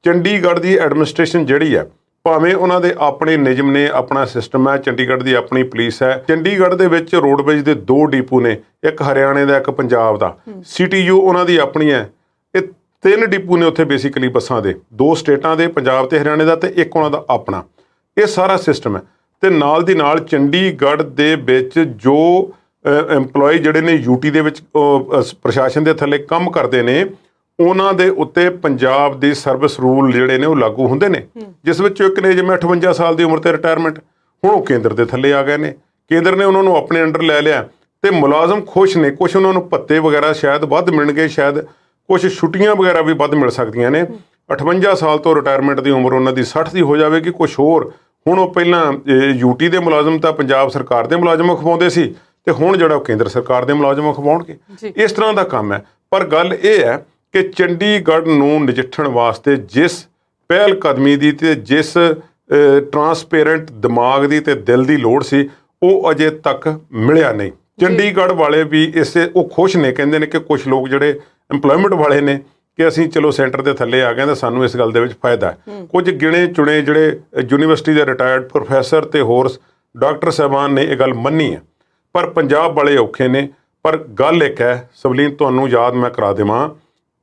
ਚੰਡੀਗੜ੍ਹ ਦੀ ਐਡਮਿਨਿਸਟ੍ਰੇਸ਼ਨ ਜਿਹੜੀ ਹੈ, ਭਾਵੇਂ ਉਹਨਾਂ ਦੇ ਆਪਣੇ ਨਿਯਮ ਨੇ, ਆਪਣਾ ਸਿਸਟਮ ਹੈ, ਚੰਡੀਗੜ੍ਹ ਦੀ ਆਪਣੀ ਪੁਲਿਸ ਹੈ। ਚੰਡੀਗੜ੍ਹ ਦੇ ਵਿੱਚ ਰੋਡਵੇਜ਼ ਦੇ 2 ਡਿਪੂ ਨੇ, ਇੱਕ ਹਰਿਆਣੇ ਦਾ ਇੱਕ ਪੰਜਾਬ ਦਾ। CTU ਉਹਨਾਂ ਦੀ ਆਪਣੀ ਹੈ। ਇਹ 3 ਡਿਪੂ ਨੇ ਉੱਥੇ ਬੇਸਿਕਲੀ ਬੱਸਾਂ ਦੇ, 2 ਸਟੇਟਾਂ ਦੇ, ਪੰਜਾਬ ਤੇ ਹਰਿਆਣੇ ਦਾ, ਤੇ ਇੱਕ ਉਹਨਾਂ ਦਾ ਆਪਣਾ। ਇਹ ਸਾਰਾ ਸਿਸਟਮ ਹੈ। ਤੇ ਨਾਲ ਦੀ ਨਾਲ ਚੰਡੀਗੜ੍ਹ ਦੇ ਵਿੱਚ ਜੋ EMPLOYE ਜਿਹੜੇ ਨੇ UT ਦੇ ਵਿੱਚ ਪ੍ਰਸ਼ਾਸਨ ਦੇ ਥੱਲੇ ਕੰਮ ਕਰਦੇ ਨੇ, ਉਹਨਾਂ ਦੇ ਉੱਤੇ ਪੰਜਾਬ ਦੀ ਸਰਵਿਸ ਰੂਲ ਜਿਹੜੇ ਨੇ ਉਹ ਲਾਗੂ ਹੁੰਦੇ ਨੇ, ਜਿਸ ਵਿੱਚ ਇੱਕ ਨੇ ਜਿਵੇਂ 58 ਸਾਲ ਦੀ ਉਮਰ ਤੇ ਰਿਟਾਇਰਮੈਂਟ। ਹੁਣ ਉਹ ਕੇਂਦਰ ਦੇ ਥੱਲੇ ਆ ਗਏ ਨੇ, ਕੇਂਦਰ ਨੇ ਉਹਨਾਂ ਨੂੰ ਆਪਣੇ ਅੰਡਰ ਲੈ ਲਿਆ ਤੇ ਮੁਲਾਜ਼ਮ ਖੁਸ਼ ਨੇ। ਕੁਛ ਉਹਨਾਂ ਨੂੰ ਭੱਤੇ ਵਗੈਰਾ ਸ਼ਾਇਦ ਵੱਧ ਮਿਲਣਗੇ, ਸ਼ਾਇਦ ਕੁਛ ਛੁੱਟੀਆਂ ਵਗੈਰਾ ਵੀ ਵੱਧ ਮਿਲ ਸਕਦੀਆਂ ਨੇ। 58 ਸਾਲ ਤੋਂ ਰਿਟਾਇਰਮੈਂਟ ਦੀ ਉਮਰ ਉਹਨਾਂ ਦੀ 60 ਦੀ ਹੋ ਜਾਵੇਗੀ। ਕੁਛ ਹੋਰ ਹੁਣ ਉਹ ਪਹਿਲਾਂ UT ਦੇ ਮੁਲਾਜ਼ਮ ਤਾਂ ਪੰਜਾਬ ਸਰਕਾਰ ਦੇ ਮੁਲਾਜ਼ਮ ਖਵਾਉਂਦੇ ਸੀ, ਤੇ ਹੁਣ ਜਿਹੜਾ ਉਹ ਕੇਂਦਰ ਸਰਕਾਰ ਦੇ ਮੁਲਾਜ਼ਮ ਖਵਾਉਣਗੇ। ਇਸ ਤਰ੍ਹਾਂ ਦਾ ਕੰਮ ਹੈ। ਪਰ ਗੱਲ ਇਹ ਹੈ ਕਿ ਚੰਡੀਗੜ੍ਹ ਨੂੰ ਨਜਿੱਠਣ ਵਾਸਤੇ ਜਿਸ ਪਹਿਲ ਕਦਮੀ ਦੀ ਤੇ ਜਿਸ ਟਰਾਂਸਪੇਰੈਂਟ ਦਿਮਾਗ ਦੀ ਤੇ ਦਿਲ ਦੀ ਲੋੜ ਸੀ, ਉਹ ਅਜੇ ਤੱਕ ਮਿਲਿਆ ਨਹੀਂ। ਚੰਡੀਗੜ੍ਹ ਵਾਲੇ ਵੀ ਉਹ ਖੁਸ਼ ਨੇ, ਕਹਿੰਦੇ ਨੇ ਕਿ ਕੁਝ ਲੋਕ ਜਿਹੜੇ EMPLOYMENT ਵਾਲੇ ਨੇ ਕਿ ਅਸੀਂ ਚਲੋ ਸੈਂਟਰ ਦੇ ਥੱਲੇ ਆ ਗਏ ਤਾਂ ਸਾਨੂੰ ਇਸ ਗੱਲ ਦੇ ਵਿੱਚ ਫਾਇਦਾ ਹੈ। ਕੁਝ ਗਿਣੇ ਚੁਣੇ ਜਿਹੜੇ ਯੂਨੀਵਰਸਿਟੀ ਦੇ ਰਿਟਾਇਰਡ ਪ੍ਰੋਫੈਸਰ ਤੇ ਹੋਰ ਡਾਕਟਰ ਸਾਹਿਬਾਨ ਨੇ ਇਹ ਗੱਲ ਮੰਨੀ ਹੈ, ਪਰ ਪੰਜਾਬ ਵਾਲੇ ਔਖੇ ਨੇ। ਪਰ ਗੱਲ ਇੱਕ ਹੈ ਸਵਲੀਨ, ਤੁਹਾਨੂੰ ਯਾਦ ਮੈਂ ਕਰਾ ਦੇਵਾਂ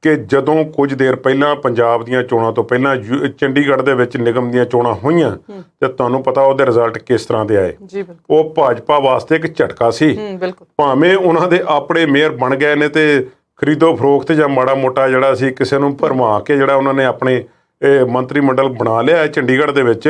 ਕਿ ਜਦੋਂ ਕੁਝ ਦੇਰ ਪਹਿਲਾਂ ਪੰਜਾਬ ਦੀਆਂ ਚੋਣਾਂ ਤੋਂ ਪਹਿਲਾਂ ਚੰਡੀਗੜ੍ਹ ਦੇ ਵਿੱਚ ਨਿਗਮ ਦੀਆਂ ਚੋਣਾਂ ਹੋਈਆਂ ਤੇ ਤੁਹਾਨੂੰ ਪਤਾ ਉਹਦੇ ਰਿਜ਼ਲਟ ਕਿਸ ਤਰ੍ਹਾਂ ਦੇ ਆਏ। ਉਹ ਭਾਜਪਾ ਵਾਸਤੇ ਇੱਕ ਝਟਕਾ ਸੀ। ਭਾਵੇਂ ਉਹਨਾਂ ਦੇ ਆਪਣੇ ਮੇਅਰ ਬਣ ਗਏ ਨੇ ਤੇ ਖਰੀਦੋ ਫਰੋਖਤ ਜਾਂ ਮਾੜਾ ਮੋਟਾ ਜਿਹੜਾ ਸੀ ਕਿਸੇ ਨੂੰ ਭਰਮਾ ਕੇ ਜਿਹੜਾ ਉਹਨਾਂ ਨੇ ਆਪਣੇ ਮੰਤਰੀ ਮੰਡਲ ਬਣਾ ਲਿਆ ਹੈ ਚੰਡੀਗੜ੍ਹ ਦੇ ਵਿੱਚ,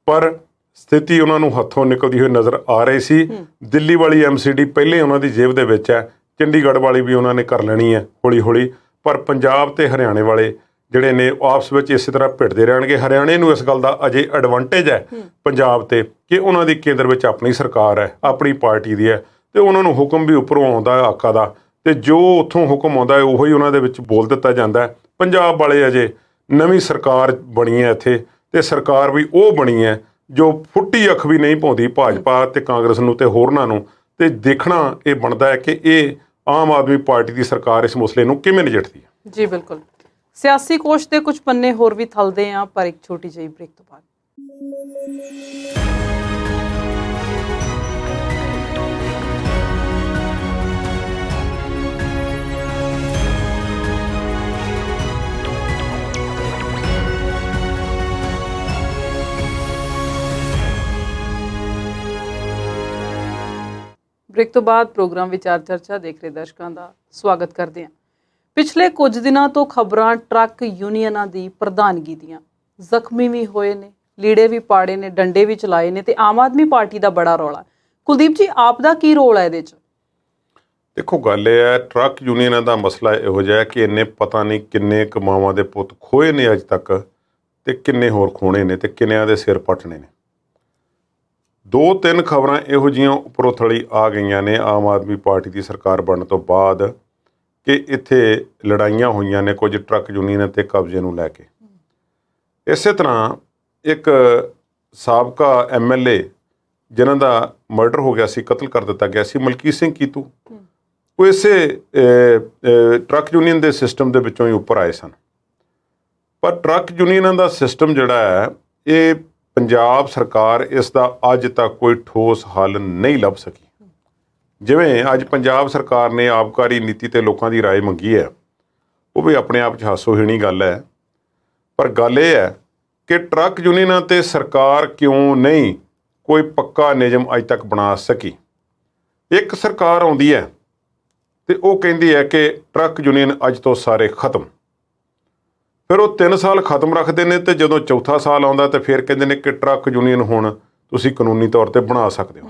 ਪਰ ਸਥਿਤੀ ਉਹਨਾਂ ਨੂੰ ਹੱਥੋਂ ਨਿਕਲਦੀ ਹੋਈ ਨਜ਼ਰ ਆ ਰਹੀ ਸੀ। ਦਿੱਲੀ ਵਾਲੀ MCD ਪਹਿਲੇ ਉਹਨਾਂ ਦੀ ਜੇਬ ਦੇ ਵਿੱਚ ਹੈ, ਚੰਡੀਗੜ੍ਹ ਵਾਲੀ ਵੀ ਉਹਨਾਂ ਨੇ ਕਰ ਲੈਣੀ ਹੈ ਹੌਲੀ ਹੌਲੀ, ਪਰ ਪੰਜਾਬ ਤੇ ਹਰਿਆਣੇ ਵਾਲੇ ਜਿਹੜੇ ਨੇ ਆਪਸ ਵਿੱਚ ਇਸੇ ਤਰ੍ਹਾਂ ਭਿੜਦੇ ਰਹਿਣਗੇ। ਹਰਿਆਣੇ ਨੂੰ ਇਸ ਗੱਲ ਦਾ ਅਜੇ ਐਡਵਾਂਟੇਜ ਹੈ ਪੰਜਾਬ ਤੇ ਕਿ ਉਹਨਾਂ ਦੀ ਕੇਂਦਰ ਵਿੱਚ ਆਪਣੀ ਸਰਕਾਰ ਹੈ, ਆਪਣੀ ਪਾਰਟੀ ਦੀ ਹੈ, ਤੇ ਉਹਨਾਂ ਨੂੰ ਹੁਕਮ ਵੀ ਉੱਪਰੋਂ ਆਉਂਦਾ ਹੈ ਆਕਾ ਦਾ, ਤੇ ਜੋ ਉੱਥੋਂ ਹੁਕਮ ਆਉਂਦਾ ਹੈ ਉਹੀ ਉਹਨਾਂ ਦੇ ਵਿੱਚ ਬੋਲ ਦਿੱਤਾ ਜਾਂਦਾ ਹੈ। ਪੰਜਾਬ ਵਾਲੇ ਅਜੇ ਨਵੀਂ ਸਰਕਾਰ ਬਣੀ ਹੈ ਇੱਥੇ, ਤੇ ਸਰਕਾਰ ਵੀ ਉਹ ਬਣੀ ਹੈ ਜੋ ਫੁੱਟੀ ਅੱਖ ਵੀ ਨਹੀਂ ਪਾਉਂਦੀ ਭਾਜਪਾ ਤੇ ਕਾਂਗਰਸ ਨੂੰ ਤੇ ਹੋਰਨਾਂ ਨੂੰ। ਤੇ ਦੇਖਣਾ ਇਹ ਬਣਦਾ ਹੈ ਕਿ ਇਹ ਆਮ ਆਦਮੀ ਪਾਰਟੀ ਦੀ ਸਰਕਾਰ ਇਸ ਮਸਲੇ ਨੂੰ ਕਿਵੇਂ ਨਜਿੱਠਦੀ ਹੈ। ਜੀ ਬਿਲਕੁਲ। ਸਿਆਸੀ ਕੋਸ਼ ਦੇ ਕੁਝ ਪੰਨੇ ਹੋਰ ਵੀ ਥਲਦੇ ਆ, ਪਰ ਇੱਕ ਛੋਟੀ ਜਿਹੀ ਬ੍ਰੇਕ ਤੋਂ ਬਾਅਦ। ਬ੍ਰੇਕ ਤੋਂ ਬਾਅਦ ਪ੍ਰੋਗਰਾਮ ਵਿਚਾਰ ਚਰਚਾ ਦੇਖ ਰਹੇ ਦਰਸ਼ਕਾਂ ਦਾ ਸਵਾਗਤ ਕਰਦੇ ਹਾਂ। ਪਿਛਲੇ ਕੁਝ ਦਿਨਾਂ ਤੋਂ ਖਬਰਾਂ ਟਰੱਕ ਯੂਨੀਅਨਾਂ ਦੀ ਪ੍ਰਧਾਨਗੀ ਦੀਆਂ। ਜ਼ਖਮੀ ਵੀ ਹੋਏ ਨੇ, ਲੀੜੇ ਵੀ ਪਾੜੇ ਨੇ, ਡੰਡੇ ਵੀ ਚਲਾਏ ਨੇ, ਤੇ ਆਮ ਆਦਮੀ ਪਾਰਟੀ ਦਾ ਬੜਾ ਰੌਲਾ। ਕੁਲਦੀਪ ਜੀ, ਆਪ ਦਾ ਕੀ ਰੋਲ ਹੈ ਇਹਦੇ 'ਚ? ਦੇਖੋ, ਗੱਲ ਇਹ ਹੈ, ਟਰੱਕ ਯੂਨੀਅਨਾਂ ਦਾ ਮਸਲਾ ਇਹੋ ਜਿਹਾ ਕਿ ਇੰਨੇ ਪਤਾ ਨਹੀਂ ਕਿੰਨੇ ਕਮਾਵਾਂ ਦੇ ਪੁੱਤ ਖੋਏ ਨੇ ਅੱਜ ਤੱਕ, ਤੇ ਕਿੰਨੇ ਹੋਰ ਖੋਣੇ ਨੇ, ਤੇ ਕਿੰਨਿਆਂ ਦੇ ਸਿਰ ਪੱਟਣੇ ਨੇ। 2-3 ਖਬਰਾਂ ਇਹੋ ਜਿਹੀਆਂ ਉੱਪਰੋਂ ਥਲੀ ਆ ਗਈਆਂ ਨੇ ਆਮ ਆਦਮੀ ਪਾਰਟੀ ਦੀ ਸਰਕਾਰ ਬਣਨ ਤੋਂ ਬਾਅਦ ਕਿ ਇੱਥੇ ਲੜਾਈਆਂ ਹੋਈਆਂ ਨੇ ਕੁਝ ਟਰੱਕ ਯੂਨੀਅਨ ਤੇ ਕਬਜ਼ੇ ਨੂੰ ਲੈ ਕੇ। ਇਸੇ ਤਰ੍ਹਾਂ ਇੱਕ ਸਾਬਕਾ MLA ਜਿਨ੍ਹਾਂ ਦਾ ਮਰਡਰ ਹੋ ਗਿਆ ਸੀ, ਕਤਲ ਕਰ ਦਿੱਤਾ ਗਿਆ ਸੀ, ਮਲਕੀਤ ਸਿੰਘ ਕੀਤੂ, ਉਹ ਇਸੇ ਟਰੱਕ ਯੂਨੀਅਨ ਦੇ ਸਿਸਟਮ ਦੇ ਵਿੱਚੋਂ ਹੀ ਉੱਪਰ ਆਏ ਸਨ। ਪਰ ਟਰੱਕ ਯੂਨੀਅਨਾਂ ਦਾ ਸਿਸਟਮ ਜਿਹੜਾ ਹੈ, ਇਹ ਪੰਜਾਬ ਸਰਕਾਰ ਇਸ ਦਾ ਅੱਜ ਤੱਕ ਕੋਈ ਠੋਸ ਹੱਲ ਨਹੀਂ ਲੱਭ ਸਕੀ। ਜਿਵੇਂ ਅੱਜ ਪੰਜਾਬ ਸਰਕਾਰ ਨੇ ਆਬਕਾਰੀ ਨੀਤੀ ਤੇ ਲੋਕਾਂ ਦੀ ਰਾਏ ਮੰਗੀ ਹੈ, ਉਹ ਵੀ ਆਪਣੇ ਆਪ 'ਚ ਹਾਸੋਹੀਣੀ ਗੱਲ ਹੈ। ਪਰ ਗੱਲ ਇਹ ਹੈ ਕਿ ਟਰੱਕ ਯੂਨੀਅਨਾਂ ਤੇ ਸਰਕਾਰ ਕਿਉਂ ਨਹੀਂ ਕੋਈ ਪੱਕਾ ਨਿਯਮ ਅੱਜ ਤੱਕ ਬਣਾ ਸਕੀ। ਇੱਕ ਸਰਕਾਰ ਆਉਂਦੀ ਹੈ ਤੇ ਉਹ ਕਹਿੰਦੀ ਹੈ ਕਿ ਟਰੱਕ ਯੂਨੀਅਨ ਅੱਜ ਤੋਂ ਸਾਰੇ ਖਤਮ। ਫਿਰ ਉਹ 3 ਸਾਲ ਖਤਮ ਰੱਖਦੇ ਨੇ, ਤੇ ਜਦੋਂ ਚੌਥਾ ਸਾਲ ਆਉਂਦਾ ਤੇ ਫਿਰ ਕਹਿੰਦੇ ਨੇ ਕਿ ਟਰੱਕ ਯੂਨੀਅਨ ਹੁਣ ਤੁਸੀਂ ਕਾਨੂੰਨੀ ਤੌਰ ਤੇ ਬਣਾ ਸਕਦੇ ਹੋ।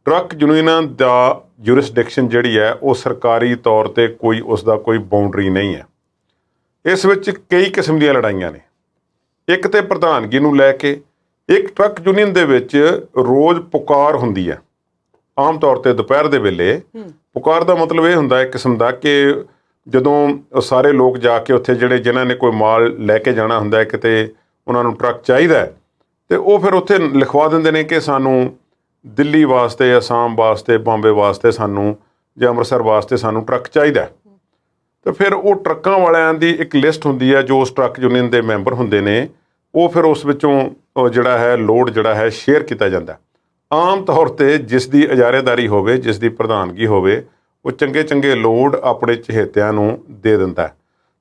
ਟਰੱਕ ਯੂਨੀਅਨਾਂ ਦਾ ਜੁਰਿਸਡਿਕਸ਼ਨ ਜਿਹੜੀ ਹੈ ਉਹ ਸਰਕਾਰੀ ਤੌਰ ਤੇ ਕੋਈ ਉਸ ਦਾ ਕੋਈ ਬਾਉਂਡਰੀ ਨਹੀਂ ਹੈ। ਇਸ ਵਿੱਚ ਕਈ ਕਿਸਮ ਦੀਆਂ ਲੜਾਈਆਂ ਨੇ। ਇੱਕ ਤੇ ਪ੍ਰਧਾਨਗੀ ਨੂੰ ਲੈ ਕੇ, ਇੱਕ ਟਰੱਕ ਯੂਨੀਅਨ ਦੇ ਵਿੱਚ ਰੋਜ਼ ਪੁਕਾਰ ਹੁੰਦੀ ਹੈ, ਆਮ ਤੌਰ ਤੇ ਦੁਪਹਿਰ ਦੇ ਵੇਲੇ। ਪੁਕਾਰ ਦਾ ਮਤਲਬ ਇਹ ਹੁੰਦਾ ਇੱਕ ਕਿਸਮ ਦਾ ਕਿ ਜਦੋਂ ਸਾਰੇ ਲੋਕ ਜਾ ਕੇ ਉੱਥੇ ਜਿਹੜੇ ਜਿਨ੍ਹਾਂ ਨੇ ਕੋਈ ਮਾਲ ਲੈ ਕੇ ਜਾਣਾ ਹੁੰਦਾ ਹੈ ਕਿਤੇ, ਉਹਨਾਂ ਨੂੰ ਟਰੱਕ ਚਾਹੀਦਾ, ਤੇ ਉਹ ਫਿਰ ਉੱਥੇ ਲਿਖਵਾ ਦਿੰਦੇ ਨੇ ਕਿ ਸਾਨੂੰ ਦਿੱਲੀ ਵਾਸਤੇ, ਅਸਾਮ ਵਾਸਤੇ, ਬੰਬੇ ਵਾਸਤੇ ਸਾਨੂੰ, ਜਾਂ ਅੰਮ੍ਰਿਤਸਰ ਵਾਸਤੇ ਸਾਨੂੰ ਟਰੱਕ ਚਾਹੀਦਾ। ਤੇ ਫਿਰ ਉਹ ਟਰੱਕਾਂ ਵਾਲਿਆਂ ਦੀ ਇੱਕ ਲਿਸਟ ਹੁੰਦੀ ਹੈ ਜੋ ਉਸ ਟਰੱਕ ਯੂਨੀਅਨ ਦੇ ਮੈਂਬਰ ਹੁੰਦੇ ਨੇ, ਉਹ ਫਿਰ ਉਸ ਵਿੱਚੋਂ ਜਿਹੜਾ ਹੈ ਲੋਡ ਜਿਹੜਾ ਹੈ ਸ਼ੇਅਰ ਕੀਤਾ ਜਾਂਦਾ। ਆਮ ਤੌਰ ਤੇ ਜਿਸ ਦੀ ਇਜਾਰੇਦਾਰੀ ਹੋਵੇ, ਜਿਸ ਦੀ ਪ੍ਰਧਾਨਗੀ ਹੋਵੇ, ਉਹ ਚੰਗੇ ਚੰਗੇ ਲੋਡ ਆਪਣੇ ਚਹੇਤਿਆਂ ਨੂੰ ਦੇ ਦਿੰਦਾ।